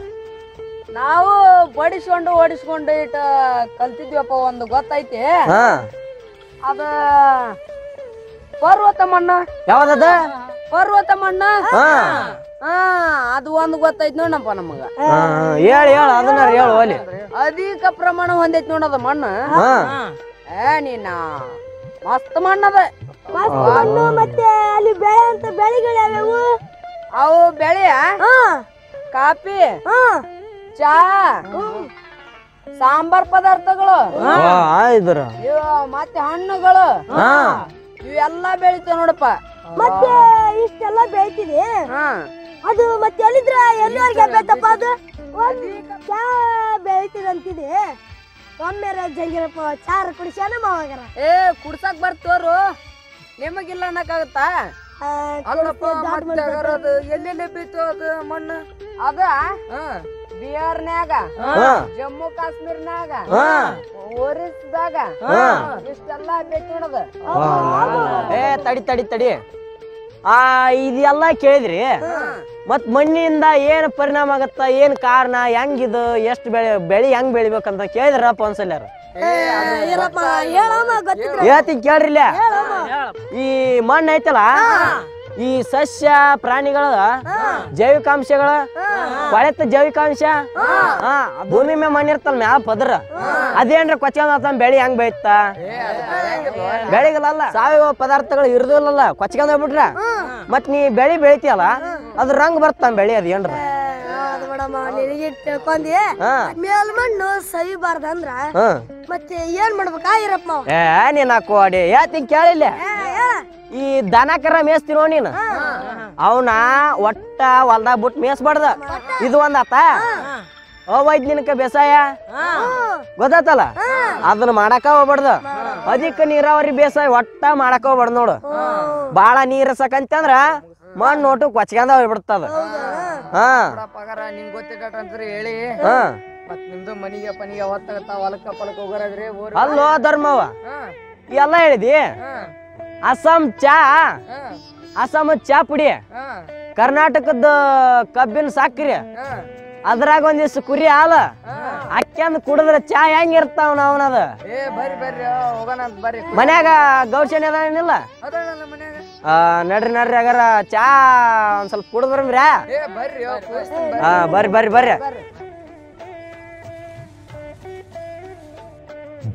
ನಾವು ಬಡಿಸ್ಕೊಂಡು ಓಡಿಸ್ಕೊಂಡು ಇಟ್ಟ ಕಲ್ತಿದ್ವಪ್ಪ ಒಂದು ಗೊತ್ತೈತಿ ಅದ ಪರ್ವತ ಮಣ್ಣ ಯಾವ್ದದ ಪರ್ವತ ಮಣ್ಣ ಅದು ಒಂದು ಗೊತ್ತೈತಿ ನೋಡಪ್ಪ ನಮಗ ಹೇಳ ಅದನ್ನ ಹೇಳು ಅಲ್ಲಿ ಅಧಿಕ ಪ್ರಮಾಣ ಹೊಂದೈತಿ ನೋಡದ ಮಣ್ಣು ನೀನ ಮಸ್ತ್ ಮಣ್ಣದ ಮಣ್ಣು ಮತ್ತೆ ಅಲ್ಲಿ ಬೆಳೆ ಅಂತ ಬೆಳೆಗಳು ಯಾವ್ಯಾವು ಅವು ಬೆಳೆಯ ಕಾಫಿ ಚಾ ಸಾಂಬಾರ್ ಪದಾರ್ಥಗಳು ಮತ್ತೆ ಹಣ್ಣುಗಳು ಇವೆಲ್ಲ ಬೆಳಿತೇವ ನೋಡಪ್ಪ ಮತ್ತೆ ಇಷ್ಟೆಲ್ಲ ಬೆಳಿತೀವಿ ಅದು ಮತ್ತೆ ಎಲ್ಲಿದ್ರ ಎಲ್ಲಿವರೆಗೆ ಬೇಕಪ್ಪ ಅದು ಚಾ ಬೆಳಿತೀರಂತಿದೆ ಒಮ್ಮೆ ಜಂಗಿರಪ್ಪ ಚಾರ ಕುಡಿಸ್ಯಾನ ಮಾವಾಗರ ಕುಡ್ಸಕ್ ಬರ್ತೋರು ನಿಮಗಿಲ್ಲ ಅನ್ನಕ್ಕಾಗತ್ತಾ ಅಲ್ಲಪ್ಪ ಅದು ಎಲ್ಲೆಲ್ಲಿ ಬೀತು ಅದು ಮಣ್ಣು ಅದ ಬಿಹಾರ್ನ್ಯಾಗ ಜಮ್ಮು ಕಾಶ್ಮೀರ್ನಾಗ ಒರಿಸ್ದಾಗ ಇಷ್ಟೆಲ್ಲ ಬೇಕ್ ನೋಡದ ತಡಿ ಇದೆಲ್ಲ ಕೇಳಿದ್ರಿ ಮತ್ ಮಣ್ಣಿಂದ ಏನ್ ಪರಿಣಾಮ ಆಗತ್ತ ಏನ್ ಕಾರಣ ಹೆಂಗಿದು ಎಷ್ಟು ಬೆಳಿ ಹೆಂಗ್ ಬೆಳಿಬೇಕಂತ ಕೇಳಿದ್ರಪ್ಪ ಒಂದ್ಸಲ ಹೇಳ್ತೀನಿ ಕೇಳ್ರಿಲ್ಲ ಈ ಮಣ್ಣು ಐತಲ್ಲ ಈ ಸಸ್ಯ ಪ್ರಾಣಿಗಳ ಜೈವಿಕಾಂಶಗಳ ಕೊಳೆತ ಜೈವಿಕಾಂಶ ಭೂಮಿ ಮೇಲೆ ಮಣ್ಣು ಇರ್ತಲ್ಲ ಮ್ಯಾಲ ಪದ್ರ ಅದೇನ್ರ ಕೊಚ್ಕೊಂಡ್ ಬೆಳಿ ಹೆಂಗ್ ಬೆಳಿತ ಬೆಳಿಗಲ್ಲ ಸಾವಯವ ಪದಾರ್ಥಗಳು ಇರುದಿಲ್ಲಲ್ಲ ಕೊಚ್ಕೊಂಡ್ ಹೋಗ್ಬಿಟ್ರ ಮತ್ ನೀ ಬೆಳಿ ಬೆಳಿತೀಯಲ್ಲ ಅದ್ರ ರಂಗ್ ಬರ್ತಾನ ಬೆಳಿ ಅದ್ ಏನ್ರ ತಿಳ್ಕೊಂಡಿ ಮೇಲ್ಮಣ್ಣು ಸವಿಬಾರ್ದಂದ್ರ ಮತ್ತೆ ಏನ್ ಮಾಡ್ಬೇಕ ಇರಪ್ಪ ನೀನ್ ಹಾಕೋಡಿ ಹೇಳ್ತೀನಿ ಕೇಳಿಲ್ಲ ಈ ದನ ಕರ ಮೇಸ್ತಿರೋ ನೀನು ಅವನ ಒಟ್ಟ ಹೊಲ್ದಾಗ ಬಿಟ್ಟು ಮೇಸ್ಬಾರ್ದ ಇದು ಒಂದಾತ ಅವೈಜ್ಞಾನಿಕ ಬೇಸಾಯ ಗೊತ್ತಾತಲ್ಲ ಅದನ್ನ ಮಾಡಾಕ ಹೋಗ್ಬಾರ್ದು ಅಧಿಕ ನೀರಾವರಿ ಬೇಸಾಯ ಒಟ್ಟ ಮಾಡಾಕ ಹೋಗ್ಬಾರ್ದು ನೋಡು ಬಾಳ ನೀರ್ ಸಕಂತಂದ್ರ ಮಣ್ಣು ನೋಟು ಕೊಚ್ಕೊಂಡ ಹೋಗ್ಬಿಡ್ತದ ನಿಂಗ್ ಗೊತ್ತಿಟ್ಟ ಹೇಳಿ ಮತ್ ನಿಮ್ದು ಮನಿಗೆ ಪನಿಗೆ ಹೊತ್ತಾಗತ್ತ ಹೊಲಕ್ಕ ಪಲಕ್ಕ ಹೋಗೋರಾದ್ರಿ ಅಲ್ಲೋ ಧರ್ಮವ ಎಲ್ಲ ಹೇಳಿದಿ. ಅಸ್ಸಾಂ ಚಾ, ಅಸ್ಸಾಂ ಚಾ ಪುಡಿ, ಕರ್ನಾಟಕದ ಕಬ್ಬಿನ ಸಕ್ರಿ, ಅದ್ರಾಗ ಒಂದಿವ್ಸ ಕುರಿ ಹಾಲ ಅಕ್ಕಿಂದ ಕುಡಿದ್ರ ಚಾ ಹೆಂಗಿರ್ತಾವ ನಾವನದ. ಏ ಬರ್ರಿ ಬರ್ರಿ ಹೋಗೋಣ ಅಂತ ಬರ್ರಿ. ಮನ್ಯಾಗ ಗೌಶಾನಿ ಅದೇನಿಲ್ಲ? ಅದಲ್ಲ ಮನ್ಯಾಗ. ನಡ್ರಿ ನಡ್ರಿ ಹಾಗಾರ ಚಾ ಒಂದ್ ಸ್ವಲ್ಪ ಕುಡಿದ್ರಮ್ರ. ಏ ಬರ್ರಿ ಬರ್ರಿ ಬರ್ರಿ ಬರ್ರಿ.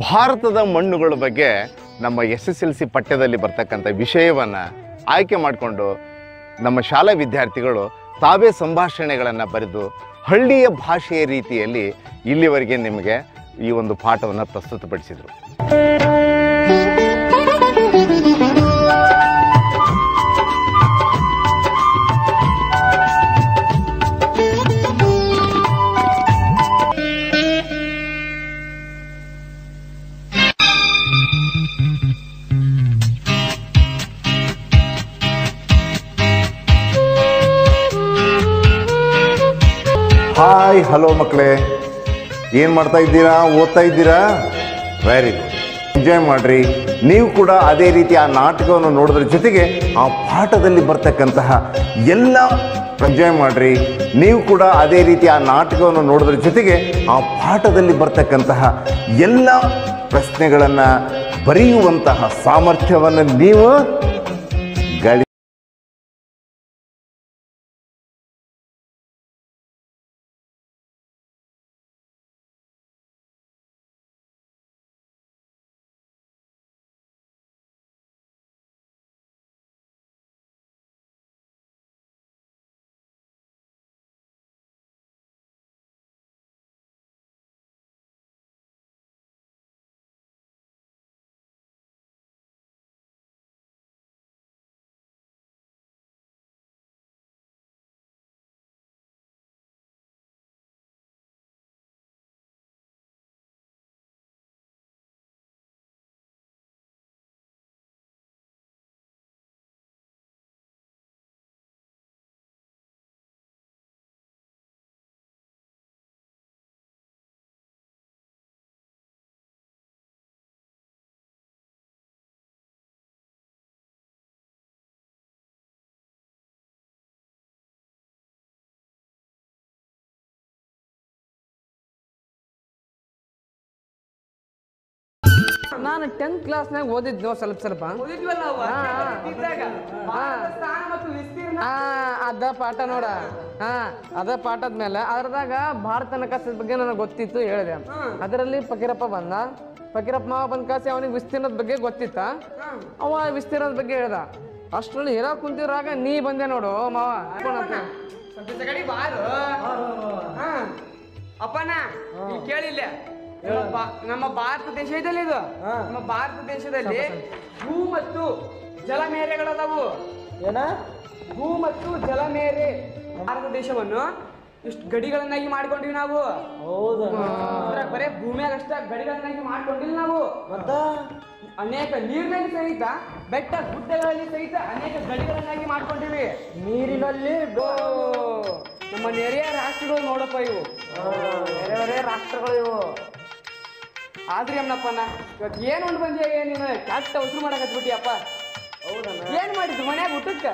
ಭಾರತದ ಮಣ್ಣುಗಳ ಬಗ್ಗೆ ನಮ್ಮ SSLC ಪಠ್ಯದಲ್ಲಿ ಬರ್ತಕ್ಕಂಥ ವಿಷಯವನ್ನು ಆಯ್ಕೆ ಮಾಡಿಕೊಂಡು ನಮ್ಮ ಶಾಲಾ ವಿದ್ಯಾರ್ಥಿಗಳು ತಾವೇ ಸಂಭಾಷಣೆಗಳನ್ನು ಬರೆದು ಹಳ್ಳಿಯ ಭಾಷೆಯ ರೀತಿಯಲ್ಲಿ ಇಲ್ಲಿವರೆಗೆ ನಿಮಗೆ ಈ ಒಂದು ಪಾಠವನ್ನು ಪ್ರಸ್ತುತಪಡಿಸಿದರು. ಹಾಯ್ ಹಲೋ ಮಕ್ಕಳೇ, ಏನು ಮಾಡ್ತಾ ಇದ್ದೀರಾ? ಓದ್ತಾ ಇದ್ದೀರಾ? ವೆರಿ ಗುಡ್, ಎಂಜಾಯ್ ಮಾಡಿರಿ. ನೀವು ಕೂಡ ಅದೇ ರೀತಿ ಆ ನಾಟಕವನ್ನು ನೋಡೋದ್ರ ಜೊತೆಗೆ ಆ ಪಾಠದಲ್ಲಿ ಬರ್ತಕ್ಕಂತಹ ಎಲ್ಲ ಎಂಜಾಯ್ ಮಾಡಿರಿ. ನೀವು ಕೂಡ ಅದೇ ರೀತಿ ಆ ನಾಟಕವನ್ನು ನೋಡೋದ್ರ ಜೊತೆಗೆ ಆ ಪಾಠದಲ್ಲಿ ಬರ್ತಕ್ಕಂತಹ ಎಲ್ಲ ಪ್ರಶ್ನೆಗಳನ್ನು ಬರೆಯುವಂತಹ ಸಾಮರ್ಥ್ಯವನ್ನು ನೀವು gali ನಾನು 10th ಕ್ಲಾಸ್ನಾಗ ಓದಿದ್ನೋ ಸ್ವಲ್ಪ ಅದ ಪಾಠ ನೋಡ. ಅದ ಪಾಠದ ಮೇಲೆ ಅದ್ರದಾಗ ಭಾರತ ನಕಾಶದ ಬಗ್ಗೆ ನನಗೆ ಗೊತ್ತಿತ್ತು ಹೇಳಿದೆ. ಅದರಲ್ಲಿ ಫಕೀರಪ್ಪ ಬಂದ. ಫಕೀರಪ್ಪ ಮಾವ ಬಂದ ಕಾಸಿ ಅವನಿಗೆ ವಿಸ್ತೀರ್ಣದ ಬಗ್ಗೆ ಗೊತ್ತಿತ್ತ. ಅವ ವಿಸ್ತೀರ್ಣದ ಬಗ್ಗೆ ಹೇಳ್ದ. ಅಷ್ಟರಲ್ಲಿ ಹೇಳಕ್ ಕುಂತಿರಾಗ ನೀ ಬಂದೆ ನೋಡು ಮಾವ. ಅಪ್ಪನ ಕೇಳಿಲ್ಲ, ನಮ್ಮ ಭಾರತ ದೇಶ ಇದೆಲ್ಲ ಇದು, ನಮ್ಮ ಭಾರತ ದೇಶದಲ್ಲಿ ಭೂ ಮತ್ತು ಜಲಮೇರೆಗಳದಾವು. ಏನ? ಭೂ ಮತ್ತು ಜಲಮೇರೆ. ಭಾರತ ದೇಶವನ್ನು ಇಷ್ಟು ಗಡಿಗಳನ್ನಾಗಿ ಮಾಡ್ಕೊಂಡಿವಿ ನಾವು. ಹೌದು, ಬರೇ ಭೂಮಿಯಾಗ ಅಷ್ಟ ಗಡಿಗಳನ್ನಾಗಿ ಮಾಡ್ಕೊಂಡಿಲ್ಲ ನಾವು. ಅನೇಕ ನೀರಿನಲ್ಲಿ ಸಹಿತ, ಬೆಟ್ಟ ಗುಡ್ಡಗಳಲ್ಲಿ ಸಹಿತ ಅನೇಕ ಗಡಿಗಳನ್ನಾಗಿ ಮಾಡ್ಕೊಂಡಿವಿ. ನೀರಿನಲ್ಲಿ ನಮ್ಮ ನೆರೆಯ ರಾಷ್ಟ್ರಗಳು ನೋಡಪ್ಪ ಇವು, ನೆರೆ ರಾಷ್ಟ್ರಗಳು ಇವು. ಆದ್ರಿ ಅಮ್ಮನಪ್ಪನ ಇವತ್ತು ಏನು ಉಂಡು ಬಂದಿ ನೀನು ಕೆಟ್ಟ ಉಸಿರು ಮಾಡಕ್ ಹಚ್ಬಿಟ್ಟಿಯಪ್ಪ. ಹೌದಣ್ಣ. ಏನ್ ಮಾಡಿದ್ದು ಮನ್ಯಾಗ ಊಟಕ್ಕೆ?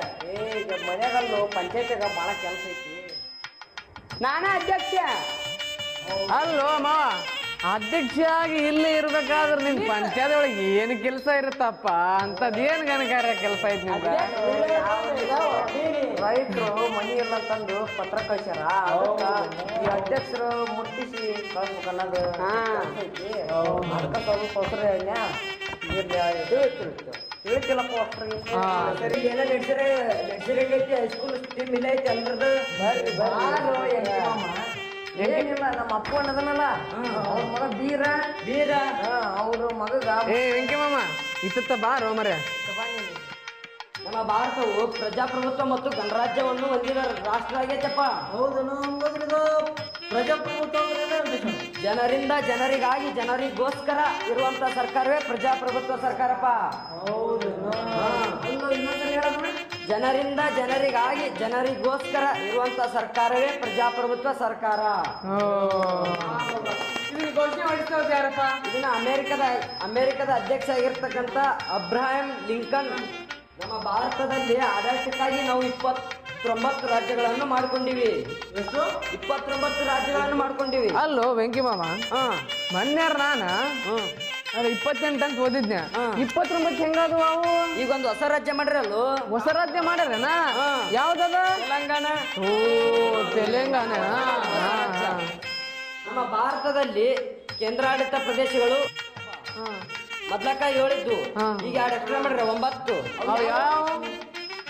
ಈಗ ಮನ್ಯಾಗಲ್ಲು ಪಂಚಾಯತ್ಯಾಗ ಭಾಳ ಕೆಲಸ ಐತಿ. ನಾನೇ ಅಧ್ಯಕ್ಷ. ಅಲ್ಲೋ ಮಾವ, ಅಧ್ಯಕ್ಷ ಆಗಿ ಇಲ್ಲಿ ಇರ್ಬೇಕಾದ್ರೆ ನಿನ್ ಪಂಚಾಯತ್ ಒಳಗೆ ಏನು ಕೆಲಸ ಇರುತ್ತಪ್ಪ? ಅಂತದೇನು ಗಣಕಾರ ಕೆಲಸ ಐತಿ ನಿಮ್ಗೆ? ರೈತರು ಮನಿ ಎಲ್ಲ ತಂದು ಪತ್ರ ಕಳ್ಸ್ಯಾರ. ಈ ಅಧ್ಯಕ್ಷರು ಮುಟ್ಟಿಸಿ ಕಳ್ಸ್ಬೇಕು ಅನ್ನೋದು ಐತಿ. ಅದಕ್ಕೆ ಸ್ವಲ್ಪ ಹೊಸರು ತಿಳಿತಿಲ್ಲಪ್ಪ ಅಷ್ಟ್ರಿಗೆ. ಸರಿ, ಏನೋ ನಡೆಸಿರೈತಿ ಹೈಸ್ಕೂಲ್ ಟೀಮ್ ಇಲ್ಲ ಐತಿ ಅಲ್ರದ್ದು. ಏನಿಲ್ಲ, ನಮ್ಮ ಅಪ್ಪ ಅನ್ನದನಲ್ಲ ಅವ್ರ ಮಗ ಬೀರ ಅವ್ರ ಮಗ ವೆಂಕಿ ಮಾಮ ಇತ್ತ ಬಾರೋ ಮರೆ. ನಮ್ಮ ಭಾರತವು ಪ್ರಜಾಪ್ರಭುತ್ವ ಮತ್ತು ಗಣರಾಜ್ಯವನ್ನು ಹೊಂದಿದ ರಾಷ್ಟ್ರ ಆಗೈತಪ್ಪ. ಹೌದು, ಪ್ರಜಾಪ್ರಭುತ್ವ ಜನರಿಂದ ಜನರಿಗಾಗಿ ಜನರಿಗೋಸ್ಕರ ಇರುವಂತ ಸರ್ಕಾರವೇ ಪ್ರಜಾಪ್ರಭುತ್ವ ಸರ್ಕಾರಪ್ಪ. ಹೌದು, ಇನ್ನೊಂದ್ಸರಿ ಹೇಳೋದು. ಜನರಿಂದ ಜನರಿಗಾಗಿ ಜನರಿಗೋಸ್ಕರ ಇರುವಂತ ಸರ್ಕಾರವೇ ಪ್ರಜಾಪ್ರಭುತ್ವ ಸರ್ಕಾರ. ಇದನ್ನ ಘೋಷಣೆ ಹೊಡಿಸೋದು ಯಾರಪ್ಪ? ಇದನ್ನ ಅಮೆರಿಕದ ಅಧ್ಯಕ್ಷ ಆಗಿರ್ತಕ್ಕಂಥ ಅಬ್ರಹಾಂ ಲಿಂಕನ್. ನಮ್ಮ ಭಾರತದಲ್ಲಿ ಆಡಳಿತಕ್ಕಾಗಿ ನಾವು 29 ರಾಜ್ಯಗಳನ್ನು ಮಾಡ್ಕೊಂಡಿವಿ. 29 ರಾಜ್ಯಗಳನ್ನು ಮಾಡ್ಕೊಂಡಿವಿ. ಅಲ್ಲೋ ವೆಂಕಿ ಮಾಮ, ಮೊನ್ನೆ ನಾನು 28 ಅಂತ ಓದಿದ್ನೆ. 29 ಹೆಂಗದು ಅವು? ಈಗ ಒಂದು ಹೊಸ ರಾಜ್ಯ ಮಾಡಿರಲ್ಲು. ಹೊಸ ರಾಜ್ಯ ಮಾಡ್ಯಾರನ? ಯಾವ್ದದ? ತೆಲಂಗಾಣ. ಓ, ತೆಲಂಗಾಣ. ನಮ್ಮ ಭಾರತದಲ್ಲಿ ಕೇಂದ್ರಾಡಳಿತ ಪ್ರದೇಶಗಳು ಮೊದ್ಲಕ್ಕ 7 ಇದ್ದು, ಈಗ 2 ಎಕ್ಸ್ಟ್ರಾ ಮಾಡ್ರೆ 9. ಅವು ಯಾವ?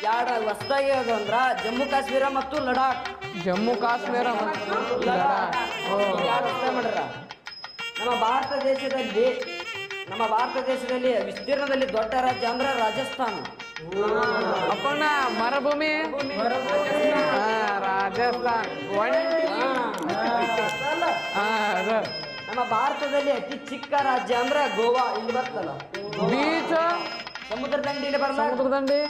2 ಹೊಸದಾಗಿ ಅದು ಅಂದ್ರ ಜಮ್ಮು ಕಾಶ್ಮೀರ ಮತ್ತು ಲಡಾಖ್. ಜಮ್ಮು ಕಾಶ್ಮೀರ ಮತ್ತು ಲಡಾಖ್. 2 ಹೊಸದಾಗಿ ಮಾಡ್ಯಾರ. ನಮ್ಮ ಭಾರತ ದೇಶದಲ್ಲಿ ವಿಸ್ತೀರ್ಣದಲ್ಲಿ ದೊಡ್ಡ ರಾಜ್ಯ ಅಂದ್ರೆ ರಾಜಸ್ಥಾನ. ಅಪ್ಪಣ್ಣ ಮರುಭೂಮಿ. ರಾಜಸ್ಥಾನ್. ನಮ್ಮ ಭಾರತದಲ್ಲಿ ಅತಿ ಚಿಕ್ಕ ರಾಜ್ಯ ಅಂದ್ರೆ ಗೋವಾ. ಇಲ್ಲಿ ಬರ್ತಲ್ಲ ಬೀಚ್, ಸಮುದ್ರ ದಂಡಿ ಬರಲ್ಲ. ಸಮುದ್ರ ದಂಡಿ.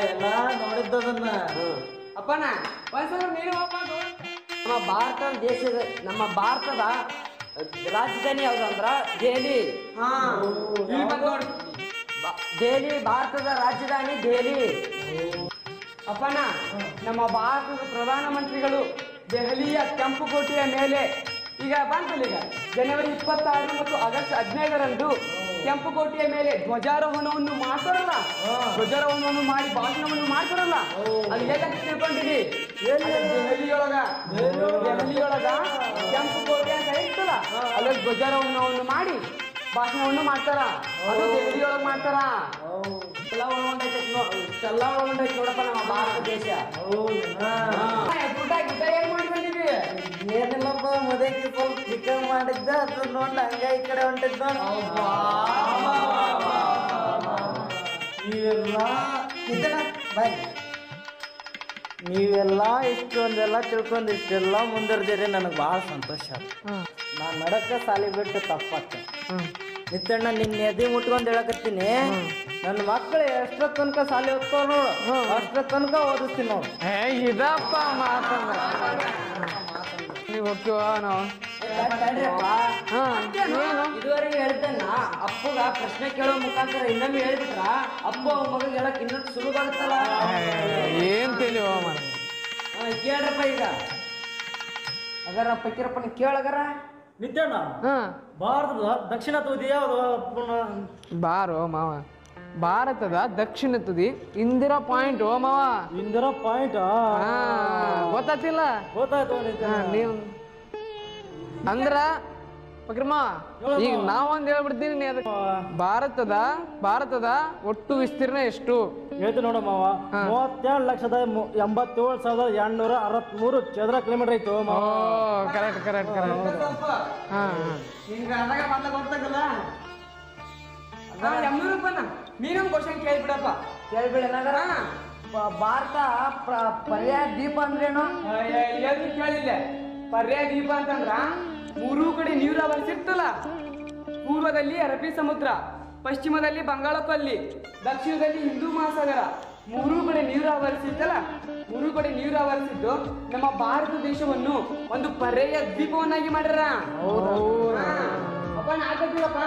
ಎಲ್ಲ ನೋಡಿದ್ದದನ್ನ. ಅಪ್ಪಣ್ಣ ಒಂದ್ಸಲ ನೀನು ನಮ್ಮ ಭಾರತದ ರಾಜಧಾನಿ ಯಾವ್ದಂದ್ರ ದೆಹಲಿ. ದೆಹಲಿ ಭಾರತದ ರಾಜಧಾನಿ ದೆಹಲಿ. ಅಪ್ಪಣ್ಣ, ನಮ್ಮ ಭಾರತದ ಪ್ರಧಾನಮಂತ್ರಿಗಳು ದೆಹಲಿಯ ಕೆಂಪುಕೋಟೆಯ ಮೇಲೆ ಈಗ ಬಂತಲ್ಲ, ಈಗ ಜನವರಿ 26 ಮತ್ತು ಆಗಸ್ಟ್ 15ರಂದು ಕೆಂಪುಕೋಟೆಯ ಮೇಲೆ ಧ್ವಜಾರೋಹಣವನ್ನು ಮಾಡ್ತಾರಲ್ಲ, ಧ್ವಜಾರೋಹಣವನ್ನು ಮಾಡಿ ಭಾಷಣವನ್ನು ಮಾಡ್ತಾರಲ್ಲ, ಅಲ್ಲಿ ಎಲ್ಲ ತಿಳ್ಕೊಂಡಿರಿ. ದೆಹಲಿಯೊಳಗ ಕೆಂಪುಕೋಟೆ ಅಂತ ಇರ್ತಲ್ಲ, ಅಲ್ಲಿ ಧ್ವಜಾರೋಹಣವನ್ನು ಮಾಡಿ ಭಾಷಣವನ್ನು ಮಾಡ್ತಾರ. ಅದು ದೆಹಲಿಯೊಳಗೆ ಮಾಡ್ತಾರ. ಎಲ್ಲ ಒಳಗೊಂಡೈತೆ ನೋಡಪ್ಪ ನಮ್ಮ ಭಾರತ ದೇಶ. ಊಟ ಏನ್ ಮಾಡಿ ಬಂದಿವಿ? ಏನಿಲ್ಲಪ್ಪ, ಮದುವೆಗೆ ಸ್ವಲ್ಪ ಚಿಕನ್ ಮಾಡಿದ್ದ, ಅದು ನೋಡ್ಲ ಹಂಗ ಈ ಕಡೆ ಹೊಂಟಿದ್ದ. ನೀವೆಲ್ಲ ಇಷ್ಟೊಂದೆಲ್ಲ ತಿಳ್ಕೊಂಡು ಇಷ್ಟೆಲ್ಲ ಮುಂದುವರೆದಿರಿ, ನನಗೆ ಭಾಳ ಸಂತೋಷ ಆಯ್ತು. ನಾನು ನಡಕ ಸಾಲಿ ಬಿಟ್ಟು ತಪ್ಪಾಗ್ತ ನಿತ್ತಣ್ಣ, ನಿನ್ನ ಎದೆ ಮುಟ್ಕೊಂಡು ಹೇಳಕತ್ತೀನಿ. ನನ್ನ ಮಕ್ಕಳು ಎಷ್ಟರ ತನಕ ಸಾಲಿ ಓದ್ತಾವ ನೋಡು, ಅಷ್ಟರ ತನಕ ಓದಿಸ್ತೀನಿ ನೋಡು. ಇದಪ್ಪ ಮಾತಂದ್ರ ನೀವು ಹೋಗ್ತೀವ ನಾವು. ಇದುವರೆಗೆ ಹೇಳ್ತೇನ ಅಪ್ಪಗ ಪ್ರಶ್ನೆ ಕೇಳೋ ಮುಖಾಂತರ ಇನ್ನೊಮ್ಮೆ ಹೇಳ್ಬಿಟ್ರ ಅಪ್ಪ ಅವ್ನ ಮಗ ಹೇಳಕ್ ಇನ್ನೊಂದು ಸುಲಭ ಆಗುತ್ತಲ್ಲ. ಏನ್ ತಿಳಿವ ಕೇಳ್ರಪ್ಪ. ಈಗ ಅಗರ ಪಕ್ಕಿರಪ್ಪ ನೀ ಕೇಳಗರ. ನಿತ್ಯಣ್ಣ, ಭಾರತದ ದಕ್ಷಿಣ ತುದಿ ಯಾವುದು? ಬಾರೋ ಮಾವ, ಭಾರತದ ದಕ್ಷಿಣ ತುದಿ ಇಂದಿರಾ ಪಾಯಿಂಟ್. ಓ ಮಾವ, ಇಂದಿರಾ ಪಾಯಿಂಟ್ ಗೊತ್ತಾತಿಲ್ಲ? ಗೊತ್ತಾಯ್ತು. ನೀವು ಅಂದ್ರ ಪಕ್ರಮ್ಮ, ಈಗ ನಾವೊಂದು ಹೇಳ್ಬಿಡ್ತೀನಿ ನೀ ಅದಕ್ಕೆ. ಭಾರತದ ಒಟ್ಟು ವಿಸ್ತೀರ್ಣ ಎಷ್ಟು ಹೇಳ್ತೀನಿ ನೋಡ ಮಾವ. 37,87,863 ಚದರ ಕಿಲೋಮೀಟರ್ ಐತು ಮಾವ. ಕರೆಕ್ಟ್. ನೀನೊಂದು ಕ್ವಶನ್ ಕೇಳ್ಬಿಡಪ್ಪ. ಕೇಳ್ಬಿಡನಗರ. ಭಾರತ ಪರ್ಯಾಯ ದ್ವೀಪ ಅಂದ್ರೇನು? ಕೇಳಿಲ್ಲ. ಪರ್ಯಾಯ ದ್ವೀಪ ಅಂತಂದ್ರ 3 ಕಡೆ ನೀರು ಆವರಿಸಿರ್ತಲ್ಲ. ಪೂರ್ವದಲ್ಲಿ ಅರಬ್ಬಿ ಸಮುದ್ರ, ಪಶ್ಚಿಮದಲ್ಲಿ ಬಂಗಾಳಕೊಲ್ಲಿ, ದಕ್ಷಿಣದಲ್ಲಿ ಹಿಂದೂ ಮಹಾಸಾಗರ. 3 ಕಡೆ ನೀರು ಆವರಿಸಿತ್ತಲ್ಲ, 3 ಕಡೆ ನೀರು ಆವರಿಸಿದ್ದು ನಮ್ಮ ಭಾರತ ದೇಶವನ್ನು ಒಂದು ಪರ್ಯಾಯ ದ್ವೀಪವನ್ನಾಗಿ ಮಾಡ್ಯಾರ. ಅಪ್ಪ ನಾಲ್ಕಪ್ಪ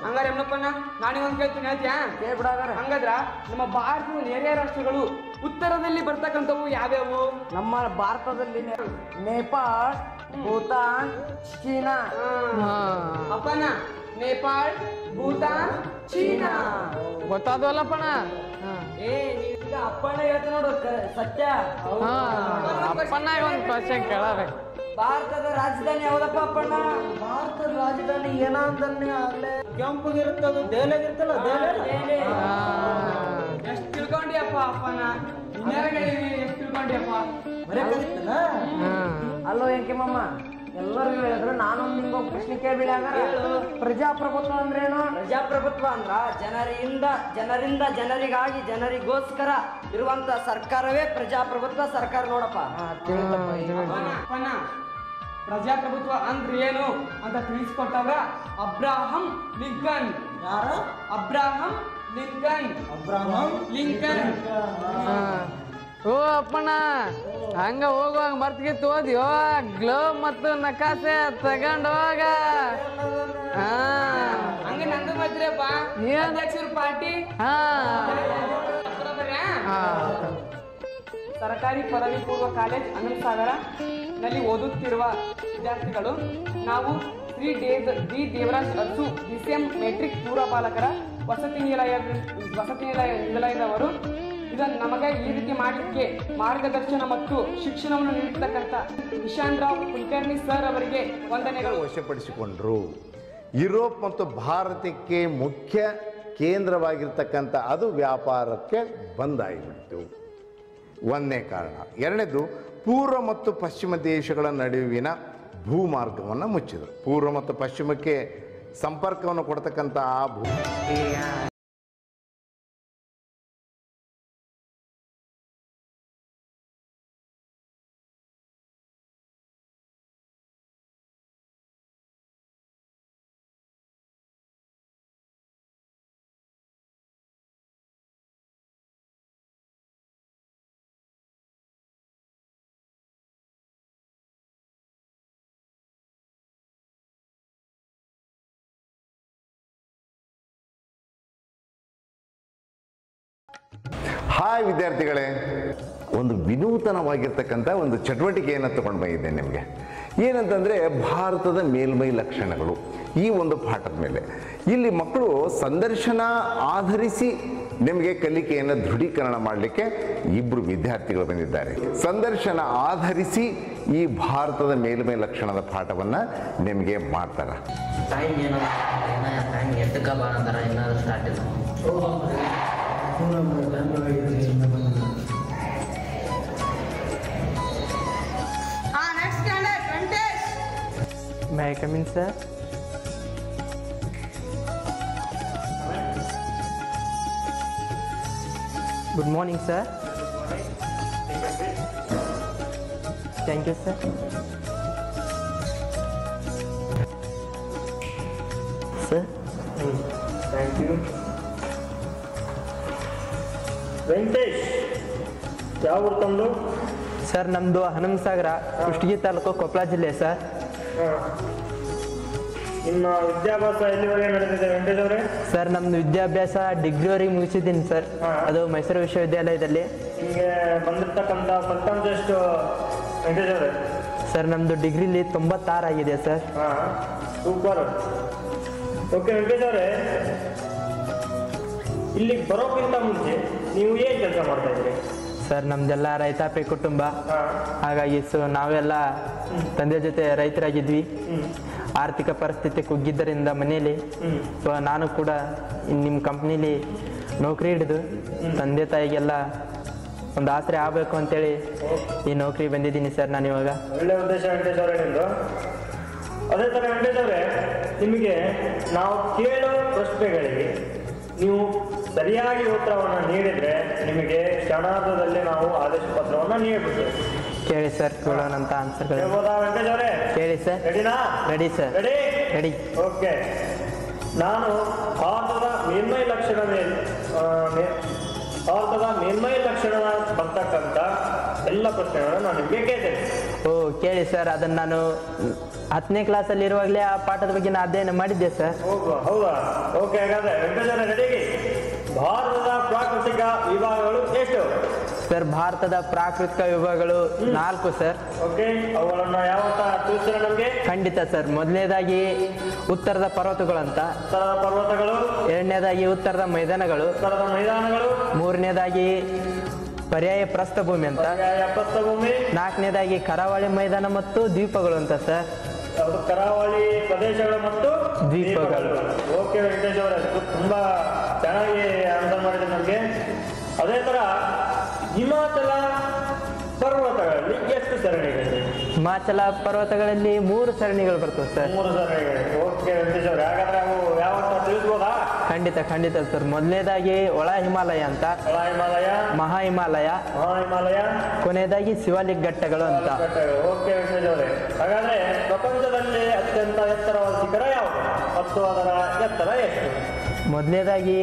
ಹಂಗಾರ ಎಮ್ಮಪ್ಪಣ್ಣ, ನಾನೇ ಒಂದ್ ಕೇಳ್ತೀನಿ, ಹೇಳ್ತೀಯಾ? ಕೇಳ್ಬಿಡಾಗಾರ. ಹಂಗಾದ್ರ ನಮ್ಮ ಭಾರತದ ನೆರೆಯ ರಾಷ್ಟ್ರಗಳು ಉತ್ತರದಲ್ಲಿ ಬರ್ತಕ್ಕಂಥವು ಯಾವ್ಯಾವು? ನಮ್ಮ ಭಾರತದಲ್ಲಿ ನೇಪಾಳ, ಭೂತಾನ್, ಚೀನಾ. ಅಪ್ಪನ ನೇಪಾಳ, ಭೂತಾನ್, ಚೀನಾ ಗೊತ್ತಾದವಲ್ಲಪ್ಪಣ. ನೀವೀಗ ಅಪ್ಪಣ್ಣ ಹೇಳ್ತ ನೋಡು, ಸತ್ಯ. ಅಪ್ಪಣ್ಣ ಒಂದು ಕ್ವಶನ್ ಕೇಳಬೇಕು. ಭಾರತದ ರಾಜಧಾನಿ ಯಾವ್ದಪ್ಪ ಅಪ್ಪಣ್ಣ? ಭಾರತದ ರಾಜಧಾನಿ ಏನಂದ್ರೆ ಅಲ್ಲೇ ಕೆಂಪಗಿರ್ತದ, ದೆಹಲಿಯಾಗಿರ್ತಲ್ಲ, ದೆಹಲಿ. ಎಷ್ಟು ತಿಳ್ಕೊಂಡಿಯಪ್ಪ ಅಪ್ಪನ? ಎಷ್ಟು ತಿಳ್ಕೊಂಡಿಯಪ್ಪ? ಅಲ್ಲೋ ಎಂಕೆಮಮ್ಮ, ಎಲ್ಲರಿಗೂ ಹೇಳಿದ್ರು ನಾನೊಂದು ನಿಮ್ಗೊಂದು ಪ್ರಶ್ನೆ ಕೇಳ್ಬಿಡಿ. ಪ್ರಜಾಪ್ರಭುತ್ವ ಅಂದ್ರೇನು? ಪ್ರಜಾಪ್ರಭುತ್ವ ಅಂದ್ರ ಜನರಿಂದ ಜನರಿಗಾಗಿ ಜನರಿಗೋಸ್ಕರ ಇರುವಂತ ಸರ್ಕಾರವೇ ಪ್ರಜಾಪ್ರಭುತ್ವ ಸರ್ಕಾರ. ನೋಡಪ್ಪ, ಅಪ್ಪನ ಪ್ರಜಾಪ್ರಭುತ್ವ ಅಂದ್ರೆ ಏನು ಅಂತ ತಿಳಿಸ್ಕೊಟ್ಟವ್ರ ಅಬ್ರಹಾಂ ಲಿಂಕನ್. Abraham Lincoln. ಓ ಅಪ್ಪಣ್ಣ, ಹಂಗ ಹೋಗುವಾಗ ಮರ್ತ್ಗಿತ್ತು ಓದ್ಯೋ ಗ್ಲೋ ಮತ್ತು ನಕಾಸೆ ತಗೊಂಡ್ ಹೋಗ. ಹಂಗ ನಂದು ಮದ್ರಪ್ಪ ಪಾರ್ಟಿ. ಸರ್ಕಾರಿ ಪದವಿ ಪೂರ್ವ ಕಾಲೇಜ್ ಅನಂತಸಾಗರ ನಲ್ಲಿ ಓದುತ್ತಿರುವ ವಿದ್ಯಾರ್ಥಿಗಳು ನಾವು ಶ್ರೀ ದೇವರಾಜ್ ಅರಸು DCM ಮೆಟ್ರಿಕ್ ಪೂರ್ವ ಬಾಲಕರ ವಸತಿ ನಿಲಯದವರು ಇದನ್ನು ನಮಗೆ ಈ ರೀತಿ ಮಾಡಲಿಕ್ಕೆ ಮಾರ್ಗದರ್ಶನ ಮತ್ತು ಶಿಕ್ಷಣವನ್ನು ನೀಡತಕ್ಕಂಥ ನಿಶಾಂತ್ ರಾವ್ ಕುಲಕರ್ಣಿ ಸರ್ ಅವರಿಗೆ ವಂದನೆಗಳು. ವಶಪಡಿಸಿಕೊಂಡ್ರು. ಯುರೋಪ್ ಮತ್ತು ಭಾರತಕ್ಕೆ ಮುಖ್ಯ ಕೇಂದ್ರವಾಗಿರ್ತಕ್ಕಂಥ ಅದು ವ್ಯಾಪಾರಕ್ಕೆ ಬಂದಾಗಿಬಿಡ್ತು. ಒಂದನೇ ಕಾರಣ. ಎರಡನೇದು, ಪೂರ್ವ ಮತ್ತು ಪಶ್ಚಿಮ ದೇಶಗಳ ನಡುವಿನ ಭೂಮಾರ್ಗವನ್ನು ಮುಚ್ಚಿದರು. ಪೂರ್ವ ಮತ್ತು ಪಶ್ಚಿಮಕ್ಕೆ ಸಂಪರ್ಕವನ್ನು ಕೊಡ್ತಕ್ಕಂಥ ಆ ಹಾಯ್ ವಿದ್ಯಾರ್ಥಿಗಳೇ, ಒಂದು ವಿನೂತನವಾಗಿರ್ತಕ್ಕಂಥ ಒಂದು ಚಟುವಟಿಕೆಯನ್ನು ತಗೊಂಡು ಬಂದಿದ್ದೇನೆ ನಿಮಗೆ. ಏನಂತಂದರೆ ಭಾರತದ ಮೇಲ್ಮೈ ಲಕ್ಷಣಗಳು ಈ ಒಂದು ಪಾಠದ ಮೇಲೆ. ಇಲ್ಲಿ ಮಕ್ಕಳು ಸಂದರ್ಶನ ಆಧರಿಸಿ ನಿಮಗೆ ಕಲಿಕೆಯನ್ನು ದೃಢೀಕರಣ ಮಾಡಲಿಕ್ಕೆ ಇಬ್ಬರು ವಿದ್ಯಾರ್ಥಿಗಳು ಬಂದಿದ್ದಾರೆ. ಸಂದರ್ಶನ ಆಧರಿಸಿ ಈ ಭಾರತದ ಮೇಲ್ಮೈ ಲಕ್ಷಣದ ಪಾಠವನ್ನು ನಿಮಗೆ ಮಾಡ್ತಾರೆ. ಟೈಮ್ ಏನೋ ಟೈಮ್ ಎದ್ದಕ್ಕ ಬಾ ಅಂತಾರ, ಏನಾದ್ರು ಸ್ಟಾರ್ಟ್ ಇಲ್ಲ. May I come in, sir? Good morning, sir. Thank you, sir. Sir? Thank you. Venkatesh, ಯಾವ ಊರು ತಮ್ಮದು? ಸರ್, ನಮ್ಮದು ಹನುಮಸಾಗರ, ಕುಷ್ಟಗಿ ತಾಲೂಕು, ಕೊಪ್ಪಳ ಜಿಲ್ಲೆ ಸರ್. ನಿಮ್ಮ ವಿದ್ಯಾಭ್ಯಾಸ ಎಲ್ಲಿವರೆಗೆ ನಡೆದಿದೆ ವೆಂಕಟೇಶ್ ಅವರೇ? ಸರ್, ನಮ್ಮದು ವಿದ್ಯಾಭ್ಯಾಸ ಡಿಗ್ರಿವರೆಗೆ ಮುಗಿಸಿದ್ದೀನಿ ಸರ್. ಅದು ಮೈಸೂರು ವಿಶ್ವವಿದ್ಯಾಲಯದಲ್ಲಿ. ನಿಮಗೆ ಬಂದಿರ್ತಕ್ಕಂಥ ಫಲಿತಾಂಶ ಎಷ್ಟು ವೆಂಕಟೇಶ್ ಅವರೇ? ಸರ್, ನಮ್ಮದು ಡಿಗ್ರಿಲಿ 96 ಆಗಿದೆ ಸರ್. ಸೂಪರ್. ಓಕೆ ವೆಂಕಟೇಶ್ ಅವರೇ, ಇಲ್ಲಿಗೆ ಬರೋಕ್ಕಿಂತ ಮುಂಚೆ ನೀವು ಏನು ಕೆಲಸ ಮಾಡ್ತಾ ಇದ್ರಿ? ಸರ್, ನಮ್ದೆಲ್ಲ ರೈತಾಪಿ ಕುಟುಂಬ. ಹಾಗಾಗಿ ನಾವೆಲ್ಲ ತಂದೆ ಜೊತೆ ರೈತರಾಗಿದ್ವಿ. ಆರ್ಥಿಕ ಪರಿಸ್ಥಿತಿ ಕುಗ್ಗಿದ್ದರಿಂದ ಮನೇಲಿ ನಾನು ಕೂಡ ನಿಮ್ಮ ಕಂಪ್ನಿಲಿ ನೌಕರಿ ಹಿಡಿದು ತಂದೆ ತಾಯಿಗೆಲ್ಲ ಒಂದು ಆಸರೆ ಆಗಬೇಕು ಅಂತೇಳಿ ಈ ನೌಕರಿ ಬಂದಿದ್ದೀನಿ ಸರ್ ನಾನು ಇವಾಗ. ಒಳ್ಳೆ ಉದ್ದೇಶ ವೆಂಕಟೇಶ್ ಅವರೇ ನಿಮ್ಮದು. ಅದೇ ಥರ ವೆಂಕಟೇಶ್ ಅವರೇ, ನಿಮಗೆ ನಾವು ಕೇಳೋ ಪ್ರಶ್ನೆಗಳಿಗೆ ನೀವು ಸರಿಯಾಗಿ ಉತ್ತರವನ್ನು ನೀಡಿದರೆ ನಿಮಗೆ ಕ್ಷಣಾರ್ಧದಲ್ಲಿ ನಾವು ಆದೇಶ ಪತ್ರವನ್ನು ನೀಡಬೇಕು. ಕೇಳಿ ಸರ್, ಕೇಳೋಣಂತ ಆನ್ಸರ್ಗಳು. ಹೇಳ್ಬೋದಾ ವೆಂಕಟೇಶ್ ಅವರೇ? ಕೇಳಿ ಸರ್. ರೆಡಿನಾ? Ready sir. ರೆಡಿ. ಓಕೆ. ನಾನು ಭಾರತದ ಮೇಲ್ಮೈ ಲಕ್ಷಣ ಬರ್ತಕ್ಕಂಥ ಎಲ್ಲ ಪ್ರಶ್ನೆಗಳನ್ನು ನಾನು ನಿಮಗೆ ಕೇಳ್ತೇನೆ. ಓ, ಕೇಳಿ ಸರ್. ಅದನ್ನು ನಾನು 10ನೇ ಕ್ಲಾಸಲ್ಲಿ ಇರುವಾಗಲೇ ಆ ಪಾಠದ ಬಗ್ಗೆ ನಾನು ಅಧ್ಯಯನ ಮಾಡಿದ್ದೆ ಸರ್. ಹೌದಾ? ಓಕೆ. ಹಾಗಾದ್ರೆ ವೆಂಕಟೇಶ್ ಅವರೇ ರೆಡಿಗೆ. ಭಾರತದ ಪ್ರಾಕೃತಿಕ ವಿಭಾಗಗಳು ಎಷ್ಟು? ಸರ್, ಭಾರತದ ಪ್ರಾಕೃತಿಕ ವಿಭಾಗಗಳು 4 ಸರ್. ಓಕೆ. ಅವುಗಳನ್ನ ಯಾವತ್ತ ತಿಳಿಸ್ತೀರಾ ನಮಗೆ? ಖಂಡಿತ ಸರ್. ಮೊದಲನೇದಾಗಿ ಉತ್ತರದ ಪರ್ವತಗಳಂತ. ಉತ್ತರದ ಪರ್ವತಗಳು. ಎರಡನೇದಾಗಿ ಉತ್ತರದ ಮೈದಾನಗಳು. ಉತ್ತರದ ಮೈದಾನಗಳು. ಮೂರನೇದಾಗಿ ಪರ್ಯಾಯ ಪ್ರಸ್ಥಭೂಮಿ ಅಂತ. ಪ್ರಸ್ಥಭೂಮಿ. ನಾಲ್ಕನೇದಾಗಿ ಕರಾವಳಿ ಮೈದಾನ ಮತ್ತು ದ್ವೀಪಗಳು ಅಂತ ಸರ್. ಕರಾವಳಿ ಪ್ರದೇಶಗಳು ಮತ್ತು ದ್ವೀಪಗಳು. ಓಕೆ ವೆಂಕಟೇಶ್ ಅವರೇ, ತುಂಬಾ ಚೆನ್ನಾಗಿ ಆನ್ಸರ್ ಮಾಡಿದೆ ನಮಗೆ. ಅದೇ ತರ ಹಿಮಾಚಲ ಪರ್ವತಗಳಲ್ಲಿ ಎಷ್ಟು ಸರಣಿಗಳಿವೆ? ಹಿಮಾಚಲ ಪರ್ವತಗಳಲ್ಲಿ 3 ಸರಣಿಗಳು ಬರ್ತವೆ ಸರ್. 3 ಸರಣಿಗಳು. ಓಕೆ ವೆಂಕಟೇಶ್ ಅವರೇ, ಹಾಗಾದ್ರೆ ಅವು ಯಾವಂತ ತಿಳಿಸ್ಬೋದಾ? ಖಂಡಿತ ಖಂಡಿತ ಸರ್. ಮೊದಲನೇದಾಗಿ ಒಳ ಹಿಮಾಲಯ ಅಂತ. ಒಳ ಹಿಮಾಲಯ. ಮಹಾ ಹಿಮಾಲಯ. ಕೊನೆಯದಾಗಿ ಶಿವಾಲಿಕ್ ಘಟ್ಟಗಳು ಅಂತ. ಓಕೆ ವೆಂಕಟೇಶ್ ಅವರೇ, ಹಾಗಾದ್ರೆ ಪ್ರಪಂಚದಲ್ಲಿ ಅತ್ಯಂತ ಎತ್ತರವಾದ ಶಿಖರ ಯಾವುದು ಮತ್ತು ಅದರ ಎತ್ತರ ಎಷ್ಟು? ಮೊದಲನೇದಾಗಿ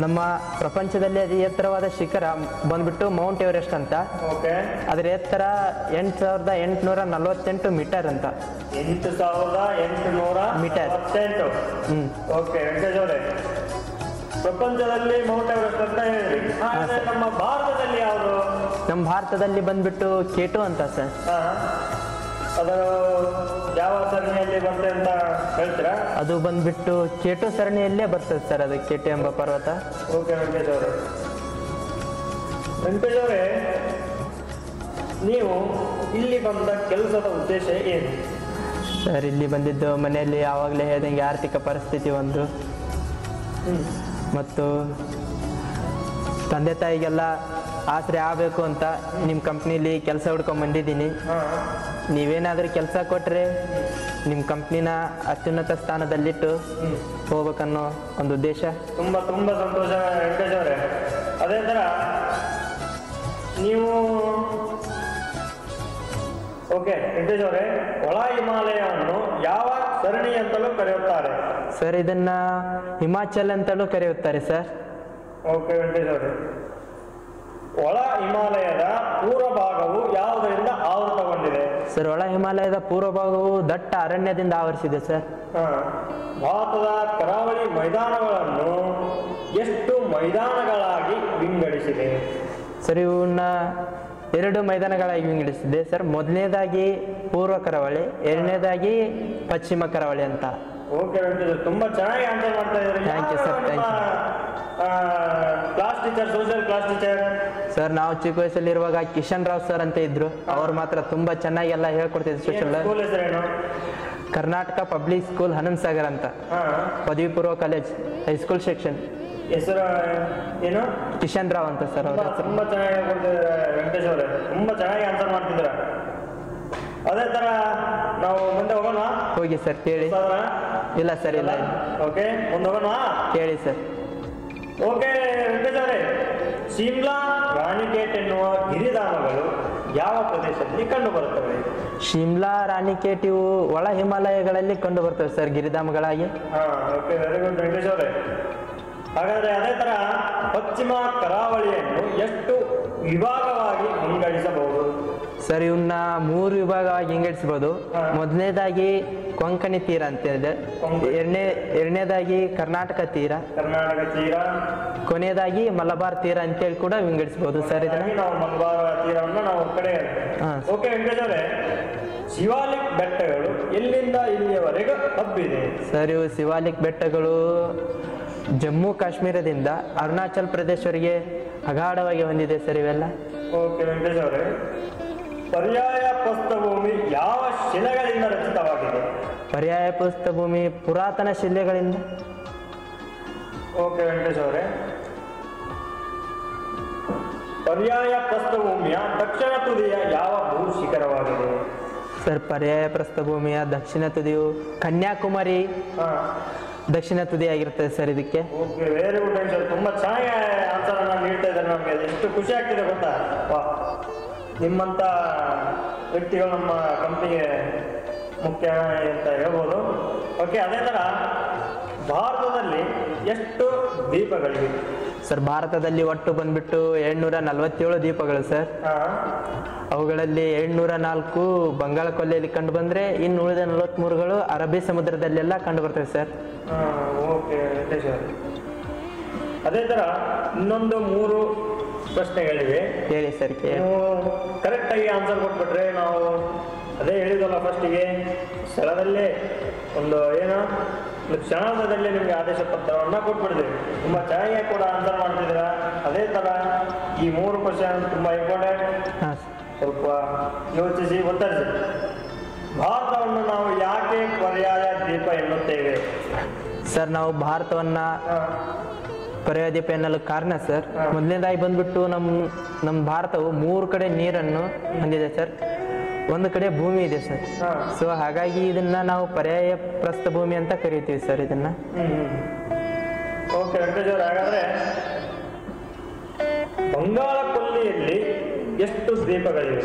ನಮ್ಮ ಪ್ರಪಂಚದಲ್ಲಿ ಅತಿ ಎತ್ತರವಾದ ಶಿಖರ ಬಂದ್ಬಿಟ್ಟು ಮೌಂಟ್ ಎವರೆಸ್ಟ್ ಅಂತ. ಅದರ ಎತ್ತರ 8848 ಮೀಟರ್ ಅಂತ. 8848 ಮೀಟರ್. ಓಕೆ ವೆಂಕಟೇಶ್ ಅವರೇ, ಪ್ರಪಂಚದಲ್ಲಿ ಮೌಂಟ್ ಎವರೆಸ್ಟ್ ಅಂತ ಹೇಳಿದ್ರಿ. ನಮ್ಮ ಭಾರತದಲ್ಲಿ ಯಾವುದು? ನಮ್ಮ ಭಾರತದಲ್ಲಿ ಬಂದ್ಬಿಟ್ಟು K2 ಅಂತ ಸರ್. ಅದು ಯಾವ ಸರಣಿಯಲ್ಲಿ ಬರ್ತದೆ ಅಂತ ಹೇಳ್ತೀರಾ? ಅದು ಬಂದ್ಬಿಟ್ಟು K2 ಸರಣಿಯಲ್ಲೇ ಬರ್ತದೆ ಸರ್, ಅದು K2 ಎಂಬ ಪರ್ವತ. ಓಕೆ ವೆಂಕಟೇಶ್ ಅವರೇ. ವೆಂಕಟೇಶ್ ಅವರೇ, ನೀವು ಇಲ್ಲಿ ಬಂದ ಕೆಲಸದ ಉದ್ದೇಶ ಏನು? ಸರ್ ಇಲ್ಲಿ ಬಂದಿದ್ದು ಮನೆಯಲ್ಲಿ ಯಾವಾಗಲೇ ಹೇಳ್ದಂಗೆ ಆರ್ಥಿಕ ಪರಿಸ್ಥಿತಿ ಒಂದು, ಮತ್ತು ತಂದೆ ತಾಯಿಗೆಲ್ಲ ಆಸರೆ ಆಗಬೇಕು ಅಂತ ನಿಮ್ಮ ಕಂಪ್ನಿಲಿ ಕೆಲಸ ಹುಡ್ಕೊಂಡ್ ಬಂದಿದ್ದೀನಿ. ನೀವೇನಾದರೂ ಕೆಲಸ ಕೊಟ್ಟರೆ ನಿಮ್ಮ ಕಂಪ್ನಿನ ಅತ್ಯುನ್ನತ ಸ್ಥಾನದಲ್ಲಿಟ್ಟು ಹೋಗ್ಬೇಕನ್ನೋ ಒಂದು ಉದ್ದೇಶ. ತುಂಬ ತುಂಬ ಸಂತೋಷ ವೆಂಕಟೇಶ್ ಅವರೇ. ಅದೇ ಥರ ನೀವು ಓಕೆ ವೆಂಕಟೇಶ್ ಅವರೇ, ಒಳ ಹಿಮಾಲಯವನ್ನು ಯಾವ ಸರಣಿ ಅಂತಲೂ ಕರೆಯುತ್ತಾರೆ? ಸರ್ ಇದನ್ನ ಹಿಮಾಚಲ್ ಅಂತಲೂ ಕರೆಯುತ್ತಾರೆ ಸರ್. ಓಕೆ ವೆಂಕಟೇಶ್ ಅವರೇ, ಒಳ ಹಿಮಾಲಯದ ಪೂರ್ವ ಭಾಗವು ಯಾವುದರಿಂದ ಆವೃತಗೊಂಡಿದೆ? ಸರ್ ಒಳ ಹಿಮಾಲಯದ ಪೂರ್ವ ಭಾಗವು ದಟ್ಟ ಅರಣ್ಯದಿಂದ ಆವರಿಸಿದೆ ಸರ್. ಭಾರತದ ಕರಾವಳಿ ಮೈದಾನಗಳನ್ನು ಎಷ್ಟು ಮೈದಾನಗಳಾಗಿ ವಿಂಗಡಿಸಿದೆ? ಸರ್ ಇವನ್ನ 2 ಮೈದಾನಗಳಾಗಿ ವಿಂಗಡಿಸಿದೆ ಸರ್. ಮೊದಲನೇದಾಗಿ ಪೂರ್ವ ಕರಾವಳಿ, ಎರಡನೇದಾಗಿ ಪಶ್ಚಿಮ ಕರಾವಳಿ ಅಂತ. ಓಕೆ ವೆಂಕಟೇಶ್, ತುಂಬಾ ಚೆನ್ನಾಗಿ ಆನ್ಸರ್ ಮಾಡ್ತಾ ಇದ್ದಾರೆ. Thank you sir. Thank you. Class teacher, social class teacher sir ನಾವು ಚಿಕ್ಕ ವಯಸ್ಸಲ್ಲಿರುವಾಗ ಕಿಶನ್ ರಾವ್ ಸರ್ ಅಂತ ಇದ್ರು. ಅವ್ರು ಮಾತ್ರ ತುಂಬಾ ಚೆನ್ನಾಗಿ ಎಲ್ಲ ಹೇಳ್ಕೊಡ್ತಿದ್ರು ಸೋಷಿಯಲ್. ಕರ್ನಾಟಕ ಪಬ್ಲಿಕ್ ಸ್ಕೂಲ್ ಹನಂಸಾಗರ್ ಅಂತ, ಪದವಿ ಪೂರ್ವ ಕಾಲೇಜ್ ಹೈಸ್ಕೂಲ್ ಸೆಕ್ಷನ್. ಹೆಸರು ಏನು? ಕಿಶನ್ ರಾವ್ ಅಂತ ಸರ್. ಅವ್ರ ಹೆಸರು ತುಂಬಾ ಚೆನ್ನಾಗಿ ಹೇಳ್ಕೊಡ್ತಿದ್ದಾರೆ ವೆಂಕಟೇಶ್ ಅವರೇ, ತುಂಬಾ ಚೆನ್ನಾಗಿ ಆನ್ಸರ್ ಮಾಡ್ತಿದ್ರ. ಅದೇ ತರ ನಾವು ಮುಂದೆ ಹೋಗೋಣ. ಹೋಗಿ ಸರ್ ಕೇಳಿ. ಇಲ್ಲ ಸರ್ ಇಲ್ಲ. ಓಕೆ ಮುಂದೆ ಹೋಗೋಣ, ಕೇಳಿ ಸರ್. ಓಕೆ ವೆಂಕಟೇಶ್ ಅವರೇ, ಶಿಮ್ಲಾ, ರಾಣಿಕೇಟ್ ಎನ್ನುವ ಗಿರಿಧಾಮಗಳು ಯಾವ ಪ್ರದೇಶದಲ್ಲಿ ಕಂಡು ಬರುತ್ತವೆ? ಶಿಮ್ಲಾ, ರಾಣಿಕೇಟ್ ಇವು ಒಳ ಹಿಮಾಲಯಗಳಲ್ಲಿ ಕಂಡು ಬರ್ತವೆ ಸರ್ ಗಿರಿಧಾಮಗಳಾಗಿ. ಓಕೆ ವೆರಿ ಗುಡ್ ವೆಂಕಟೇಶ್ ಅವರೇ. ಹಾಗಾದ್ರೆ ಅದೇ ತರ ಪಶ್ಚಿಮ ಕರಾವಳಿಯನ್ನು ಎಷ್ಟು ವಿಭಾಗವಾಗಿ ವಿಂಗಡಿಸಬಹುದು? ಸರ್ ಇವನ್ನ 3 ವಿಭಾಗವಾಗಿ ವಿಂಗಡಿಸಬಹುದು. ಮೊದಲನೇದಾಗಿ ಕೊಂಕಣಿ ತೀರ ಅಂತ ಇದೆ, ಎರಡನೇದಾಗಿ ಕರ್ನಾಟಕ ತೀರ, ಕೊನೆಯದಾಗಿ ಮಲಬಾರ್ ತೀರ ಅಂತೇಳಿ ಕೂಡ ವಿಂಗಡಿಸಬಹುದು ಸರ್. ಇದನ್ನ ನಾವು ಮಲಬಾರ್ ತೀರವನ್ನು ನಾವು ಕಡೆ. ಓಕೆ ವೆಂಕಟೇಶ್ ಅವರೇ, ಶಿವಾಲಿಕ್ ಬೆಟ್ಟಗಳು ಎಲ್ಲಿಂದ ಇಲ್ಲಿಯವರೆಗೆ ಹಬ್ಬಿದೆ? ಸರ್ ಇವು ಶಿವಾಲಿಕ್ ಬೆಟ್ಟಗಳು ಜಮ್ಮು ಕಾಶ್ಮೀರದಿಂದ ಅರುಣಾಚಲ್ ಪ್ರದೇಶವರೆಗೆ ಅಗಾಢವಾಗಿ ಹೊಂದಿದೆ ಸರ್ ಇವೆಲ್ಲ. ಓಕೆ ವೆಂಕಟೇಶ್ ಅವರೇ, ಪರ್ಯಾಯ ಪ್ರಸ್ಥಭೂಮಿ ಯಾವ ಶಿಲೆಗಳಿಂದ ರಚಿತವಾಗಿದೆ? ಪರ್ಯಾಯ ಪ್ರಸ್ಥಭೂಮಿ ಪುರಾತನ ಶಿಲೆಗಳಿಂದ. ಓಕೆ ವೆಂಕಟೇಶ್ ಅವರೇ, ಪರ್ಯಾಯ ಪ್ರಸ್ಥಭೂಮಿಯ ದಕ್ಷಿಣ ತುದಿಯ ಯಾವ ಭೂ ಶಿಖರವಾಗಿದೆ? ಸರ್ ಪರ್ಯಾಯ ಪ್ರಸ್ಥಭೂಮಿಯ ದಕ್ಷಿಣ ತುದಿಯು ಕನ್ಯಾಕುಮಾರಿ ದಕ್ಷಿಣ ತುದಿ ಆಗಿರ್ತದೆ ಸರ್ ಇದಕ್ಕೆ. ಓಕೆ ವೆರಿ ಗುಡ್ ವೆಂಕಟೇಶ್, ತುಂಬಾ ಚೆನ್ನಾಗಿ ಆನ್ಸರ್ ಅನ್ನ ನೀಡ್ತಾ ಇದ್ದಾರೆ. ನಮಗೆ ಎಷ್ಟು ಖುಷಿ ಆಗ್ತಿದೆ ಗೊತ್ತಾ? ನಿಮ್ಮಂತ ವ್ಯಕ್ತಿಗಳು ನಮ್ಮ ಕಂಪ್ನಿಗೆ ಮುಖ್ಯ ಅಂತ ಹೇಳ್ಬೋದು. ಓಕೆ ಅದೇ ತರ ಭಾರತದಲ್ಲಿ ಎಷ್ಟು ದ್ವೀಪಗಳಿವೆ? ಸರ್ ಭಾರತದಲ್ಲಿ ಒಟ್ಟು ಬಂದ್ಬಿಟ್ಟು 747 ದ್ವೀಪಗಳು ಸರ್. ಅವುಗಳಲ್ಲಿ 704 ಬಂಗಾಳ ಕೊಲ್ಲಿಯಲ್ಲಿ ಕಂಡು ಬಂದ್ರೆ ಇನ್ನು ಉಳಿದ 43ಗಳು ಅರಬ್ಬಿ ಸಮುದ್ರದಲ್ಲೆಲ್ಲ ಕಂಡು ಬರ್ತವೆ ಸರ್. ಓಕೆ ಅದೇ ತರ ಇನ್ನೊಂದು 3 ಪ್ರಶ್ನೆಗಳಿವೆ. ಹೇಳಿ ಸರ್. ನೀವು ಕರೆಕ್ಟ್ ಆಗಿ ಆನ್ಸರ್ ಕೊಟ್ಬಿಟ್ರೆ ನಾವು ಅದೇ ಹೇಳಿದಲ್ಲ ಫಸ್ಟಿಗೆ ಸ್ಥಳದಲ್ಲೇ ಒಂದು ಏನೋ ಕ್ಷಣದಲ್ಲೇ ನಿಮಗೆ ಆದೇಶ ಪತ್ರವನ್ನು ಕೊಟ್ಬಿಡ್ತೀವಿ. ತುಂಬ ಚೆನ್ನಾಗಿ ಕೂಡ ಆನ್ಸರ್ ಮಾಡ್ತಿದ್ದೀರಾ. ಅದೇ ಥರ ಈ 3 ಕ್ವಶನ್ ತುಂಬ ಇಂಪಾರ್ಟೆಂಟ್, ಸ್ವಲ್ಪ ಯೋಚಿಸಿ ಉತ್ತರಿಸಿ. ಭಾರತವನ್ನು ನಾವು ಯಾಕೆ ಪರ್ಯಾಯ ದ್ವೀಪ ಎನ್ನುತ್ತೇವೆ? ಸರ್ ನಾವು ಭಾರತವನ್ನ ಪರ್ಯಾಯ ದ್ವೀಪ ಎನ್ನಲು ಕಾರಣ ಸರ್, ಮೊದಲನೇದಾಗಿ ಬಂದ್ಬಿಟ್ಟು ನಮ್ಮ ಭಾರತವು 3 ಕಡೆ ನೀರನ್ನು ಹೊಂದಿದೆ ಸರ್, ಒಂದು ಕಡೆ ಭೂಮಿ ಇದೆ ಸರ್. ಸೊ ಹಾಗಾಗಿ ಇದನ್ನ ನಾವು ಪರ್ಯಾಯ ಪ್ರಸ್ಥಭೂಮಿ ಅಂತ ಕರಿತೀವಿ ಸರ್ ಇದನ್ನ. ಓಕೆ ವೆಂಕಟೇಶ್ ಅವರು, ಹಾಗಾದ್ರೆ ಬಂಗಾಳ ಕೊಲ್ಲಿಯಲ್ಲಿ ಎಷ್ಟು ದ್ವೀಪಗಳಿವೆ?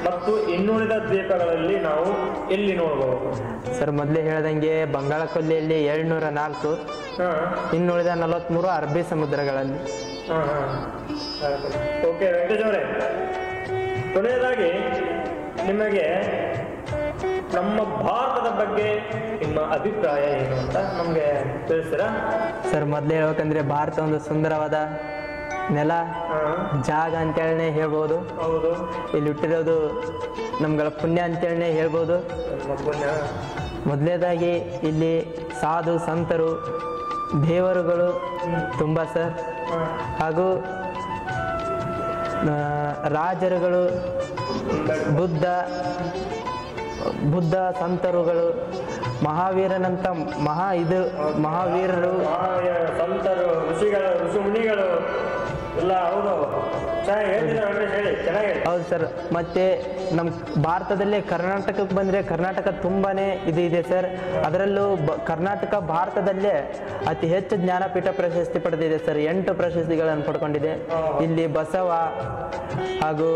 ಮತ್ತು ಇನ್ನುಳಿದ ದ್ವೀಪಗಳಲ್ಲಿ ನಾವು ಎಲ್ಲಿ ನೋಡಬಹುದು? ಸರ್ ಮೊದಲೇ ಹೇಳ್ದಂಗೆ ಬಂಗಾಳ ಕೊಲ್ಲಿಯಲ್ಲಿ 704, ಇನ್ನುಳಿದ 43 ಅರಬ್ಬಿ ಸಮುದ್ರಗಳಲ್ಲಿ. ಓಕೆ ವೆಂಕಟೇಶ್ ಅವರೇ, ಕೊನೆಯದಾಗಿ ನಿಮಗೆ ನಮ್ಮ ಭಾರತದ ಬಗ್ಗೆ ನಿಮ್ಮ ಅಭಿಪ್ರಾಯ ಏನು ಅಂತ ನಮಗೆ ತಿಳಿಸ್ತೀರಾ? ಸರ್ ಮೊದಲೇ ಹೇಳ್ಬೇಕಂದ್ರೆ ಭಾರತ ಒಂದು ಸುಂದರವಾದ ನೆಲ, ಜಾಗ ಅಂತೇಳಿ ಹೇಳ್ಬೋದು. ಹೌದು, ಇಲ್ಲಿ ಹುಟ್ಟಿರೋದು ನಮ್ಗಳ ಪುಣ್ಯ ಅಂತೇಳಿ ಹೇಳ್ಬೋದು. ಮೊದಲನೇದಾಗಿ ಇಲ್ಲಿ ಸಾಧು ಸಂತರು, ದೇವರುಗಳು ತುಂಬ ಸರ್, ಹಾಗೂ ರಾಜರುಗಳು, ಬುದ್ಧ ಸಂತರುಗಳು, ಮಹಾವೀರನಂತ ಮಹಾವೀರರು, ಸಂತರು, ಋಷಿ ಮುನಿಗಳು ಎಲ್ಲ. ಹೌದು, ಹೌದು ಸರ್. ಮತ್ತೆ ನಮ್ಮ ಭಾರತದಲ್ಲೇ ಕರ್ನಾಟಕಕ್ಕೆ ಬಂದರೆ ಕರ್ನಾಟಕ ತುಂಬಾನೇ ಇದು ಇದೆ ಸರ್. ಅದರಲ್ಲೂ ಕರ್ನಾಟಕ ಭಾರತದಲ್ಲೇ ಅತಿ ಹೆಚ್ಚು ಜ್ಞಾನಪೀಠ ಪ್ರಶಸ್ತಿ ಪಡೆದಿದೆ ಸರ್. 8 ಪ್ರಶಸ್ತಿಗಳನ್ನು ಪಡ್ಕೊಂಡಿದೆ. ಇಲ್ಲಿ ಬಸವ ಹಾಗೂ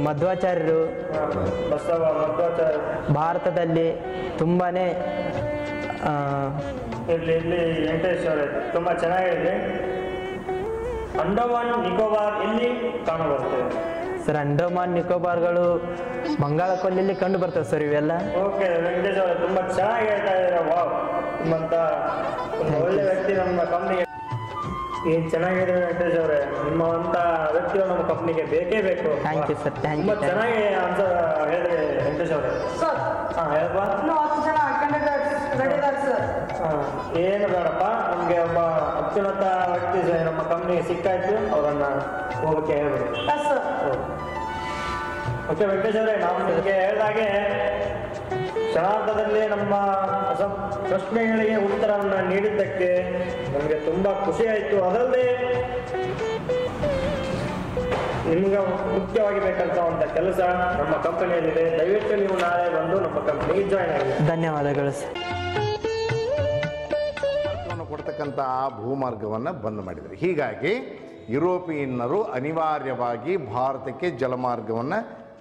ಮಧ್ವಾಚಾರ್ಯರು ಭಾರತದಲ್ಲಿ ತುಂಬಾನೇ ಇಲ್ಲಿ ವೆಂಕಟೇಶ್ ಅವರೇ ತುಂಬಾ ಚೆನ್ನಾಗಿದೆ. ಅಂಡಮಾನ್ ನಿಕೋಬಾರ್ ಎಲ್ಲಿ ಕಾಣಬರ್ತವೆ ಸರ್? ಅಂಡಮಾನ್ ನಿಕೋಬಾರ್ಗಳು ಬಂಗಾಳ ಕೊಲ್ಲಿಯಲ್ಲಿ ಕಂಡು ಬರ್ತವೆ ಸರ್ ಇವೆಲ್ಲ. ಓಕೆ ವೆಂಕಟೇಶ್ ಅವರೇ ತುಂಬಾ ಚೆನ್ನಾಗಿ ಹೇಳ್ತಾ ಇದ್ದೀರಾ. ವಾವ್, ನಿಮ್ಮಂತ ಒಳ್ಳೆ ವ್ಯಕ್ತಿ ನಮ್ಮ ಕಂಪ್ನಿಗೆ. ಏನ್ ಚೆನ್ನಾಗಿದೆ ವೆಂಕಟೇಶ್ ಅವರೇ, ನಿಮ್ಮಂತ ವ್ಯಕ್ತಿಗಳು ನಮ್ಮ ಕಂಪ್ನಿಗೆ ಬೇಕೇ ಬೇಕು. Thank you sir. ತುಂಬಾ ಚೆನ್ನಾಗಿ ಆನ್ಸರ್ ಹೇಳಿದ್ರೆ ವೆಂಕಟೇಶ್ ಅವರೇ. ಹೇಳಪ್ಪ. ಏನು ಬೇಡಪ್ಪ, ನಮ್ಗೆ ಒಬ್ಬ ಅತ್ಯುನ್ನತ ವ್ಯಕ್ತಿ ನಮ್ಮ ಕಂಪ್ನಿಗೆ ಸಿಕ್ಕಾಯ್ತು, ಅವರನ್ನ ಹೋಗಕ್ಕೆ ಹೇಳ್ಬೇಕು. ಓಕೆ ವೆಂಕಟೇಶ್ ಅವರೇ, ನಾವು ನಿಮಗೆ ಹೇಳಿದಾಗೆ ಕ್ಷಣಾರ್ಧದಲ್ಲಿ ನಮ್ಮ ಪ್ರಶ್ನೆಗಳಿಗೆ ಉತ್ತರವನ್ನು ನೀಡಿದ್ದಕ್ಕೆ ನಮಗೆ ತುಂಬಾ ಖುಷಿ ಆಯಿತು. ಅದಲ್ಲದೆ ನಿಮ್ಗೆ ಮುಖ್ಯವಾಗಿ ಬೇಕಂತ ಕೆಲಸ ನಮ್ಮ ಕಂಪನಿಯಲ್ಲಿದೆ. ದಯವಿಟ್ಟು ನೀವು ನಾಳೆ ಬಂದು ನಮ್ಮ ಕಂಪನಿಗೆ ಜಾಯ್ನ್ ಆಗಿ. ಧನ್ಯವಾದಗಳು ಸರ್. ಕೊಡ್ತಕ್ಕಂಥ ಆ ಭೂಮಾರ್ಗವನ್ನು ಬಂದ್ ಮಾಡಿದರು. ಹೀಗಾಗಿ ಯುರೋಪಿಯನ್ನರು ಅನಿವಾರ್ಯವಾಗಿ ಭಾರತಕ್ಕೆ ಜಲಮಾರ್ಗವನ್ನು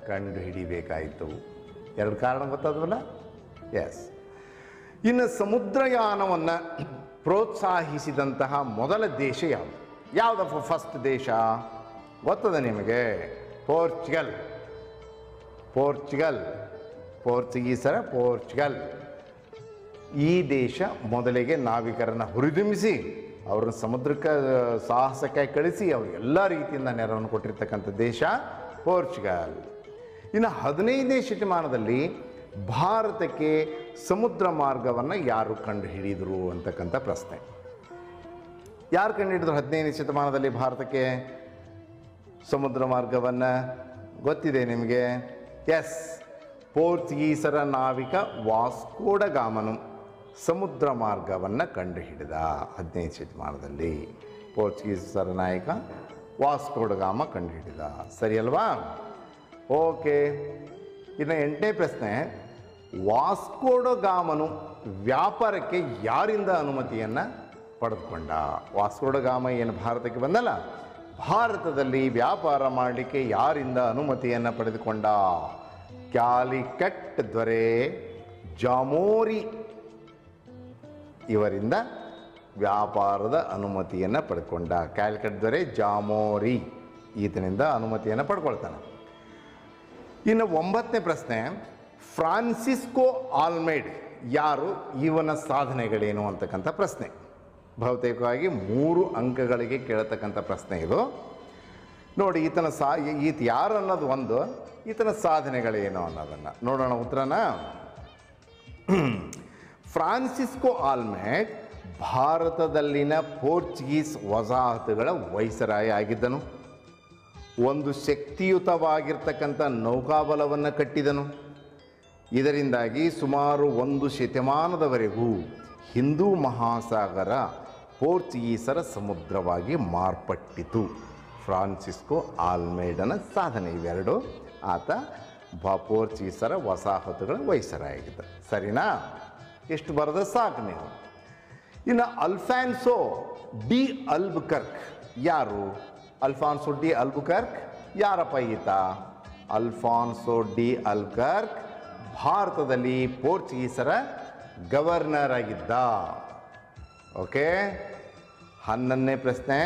ಕಂಡುಹಿಡಿಬೇಕಾಯಿತು. 2 ಕಾರಣ ಗೊತ್ತಾದವಲ್ಲ. ಎಸ್. ಇನ್ನು ಸಮುದ್ರಯಾನವನ್ನು ಪ್ರೋತ್ಸಾಹಿಸಿದಂತಹ ಮೊದಲ ದೇಶ ಯಾವುದಪ್ಪ? ಫಸ್ಟ್ ದೇಶ ಗೊತ್ತದೆ ನಿಮಗೆ? ಪೋರ್ಚುಗೀಸರ ಪೋರ್ಚುಗಲ್. ಈ ದೇಶ ಮೊದಲಿಗೆ ನಾವಿಕರನ್ನು ಹುರಿದುಂಬಿಸಿ ಅವ್ರನ್ನ ಸಮುದ್ರಕ್ಕೆ ಸಾಹಸಕ್ಕೆ ಕಳಿಸಿ ಅವ್ರಿಗೆಲ್ಲ ರೀತಿಯಿಂದ ನೆರವನ್ನು ಕೊಟ್ಟಿರ್ತಕ್ಕಂಥ ದೇಶ ಪೋರ್ಚುಗಲ್. ಇನ್ನು 15ನೇ ಶತಮಾನದಲ್ಲಿ ಭಾರತಕ್ಕೆ ಸಮುದ್ರ ಮಾರ್ಗವನ್ನು ಯಾರು ಕಂಡುಹಿಡಿದರು ಅಂತಕ್ಕಂಥ ಪ್ರಶ್ನೆ. ಯಾರು ಕಂಡುಹಿಡಿದ್ರು 15ನೇ ಶತಮಾನದಲ್ಲಿ ಭಾರತಕ್ಕೆ ಸಮುದ್ರ ಮಾರ್ಗವನ್ನು? ಗೊತ್ತಿದೆ ನಿಮಗೆ. ಎಸ್, ಪೋರ್ಚುಗೀಸರ ನಾವಿಕ ವಾಸ್ಕೋ ಡ ಗಾಮನು ಸಮುದ್ರ ಮಾರ್ಗವನ್ನು ಕಂಡುಹಿಡಿದ 15ನೇ ಶತಮಾನದಲ್ಲಿ. ಪೋರ್ಚುಗೀಸರ ನಾಯಕ ವಾಸ್ಕೋ ಡ ಗಾಮ ಕಂಡುಹಿಡಿದ. ಸರಿ ಅಲ್ವಾ? ಓಕೆ. ಇನ್ನು 8ನೇ ಪ್ರಶ್ನೆ, ವಾಸ್ಕೋ ಡ ಗಾಮನು ವ್ಯಾಪಾರಕ್ಕೆ ಯಾರಿಂದ ಅನುಮತಿಯನ್ನು ಪಡೆದುಕೊಂಡ? ವಾಸ್ಕೋ ಡ ಗಾಮ ಏನು ಭಾರತಕ್ಕೆ ಬಂದಲ್ಲ, ಭಾರತದಲ್ಲಿ ವ್ಯಾಪಾರ ಮಾಡಲಿಕ್ಕೆ ಯಾರಿಂದ ಅನುಮತಿಯನ್ನು ಪಡೆದುಕೊಂಡ? ಕ್ಯಾಲಿಕಟ್ ದೊರೆ ಜಾಮೋರಿ ಇವರಿಂದ ವ್ಯಾಪಾರದ ಅನುಮತಿಯನ್ನು ಪಡ್ಕೊಂಡ. ಕ್ಯಾಲಿಕಟ್ ದೊರೆ ಜಾಮೋರಿ ಈತನಿಂದ ಅನುಮತಿಯನ್ನು ಪಡ್ಕೊಳ್ತಾನೆ. ಇನ್ನು 9ನೇ ಪ್ರಶ್ನೆ, ಫ್ರಾನ್ಸಿಸ್ಕೋ ಆಲ್ಮೇಡ್ ಯಾರು? ಇವನ ಸಾಧನೆಗಳೇನು ಅಂತಕ್ಕಂಥ ಪ್ರಶ್ನೆ. ಬಹುತೇಕವಾಗಿ 3 ಅಂಕಗಳಿಗೆ ಕೇಳತಕ್ಕಂಥ ಪ್ರಶ್ನೆ ಇದು. ನೋಡಿ, ಈತ ಯಾರು ಅನ್ನೋದು ಒಂದು, ಈತನ ಸಾಧನೆಗಳೇನು ಅನ್ನೋದನ್ನು ನೋಡೋಣ. ಉತ್ತರನ ಫ್ರಾನ್ಸಿಸ್ಕೋ ಆಲ್ಮೇಡ್ ಭಾರತದಲ್ಲಿನ ಪೋರ್ಚುಗೀಸ್ ವಸಾಹತುಗಳ ವೈಸರಾಯ ಆಗಿದ್ದನು. ಒಂದು ಶಕ್ತಿಯುತವಾಗಿರ್ತಕ್ಕಂಥ ನೌಕಾಬಲವನ್ನು ಕಟ್ಟಿದನು. ಇದರಿಂದಾಗಿ ಸುಮಾರು 1 ಶತಮಾನದವರೆಗೂ ಹಿಂದೂ ಮಹಾಸಾಗರ ಪೋರ್ಚುಗೀಸರ ಸಮುದ್ರವಾಗಿ ಮಾರ್ಪಟ್ಟಿತು. ಫ್ರಾನ್ಸಿಸ್ಕೋ ಆಲ್ಮೇಡನ ಸಾಧನೆ ಇವೆರಡು. ಆತ ಪೋರ್ಚುಗೀಸರ ವಸಾಹತುಗಳ ವೈಸರಾಗಿದ್ದ. ಸರಿನಾ? ಎಷ್ಟು ಬರೋದು ಸಾಕು ನೀವು. ಇನ್ನು ಅಲ್ಫಾನ್ಸೋ ಡಿ ಅಲ್ಬುಕರ್ಕ್ ಯಾರು? ಅಲ್ಫಾನ್ಸೋ ಡಿ ಅಲ್ಬುಕರ್ಕ್ ಯಾರಪ್ಪ ಈತ? ಅಲ್ಫಾನ್ಸೋ ಡಿ ಅಲ್ಬುಕರ್ಕ್ ಭಾರತದಲ್ಲಿ ಪೋರ್ಚುಗೀಸರ ಗವರ್ನರ್ ಆಗಿದ್ದ. ಓಕೆ, 11ನೇ ಪ್ರಶ್ನೆ.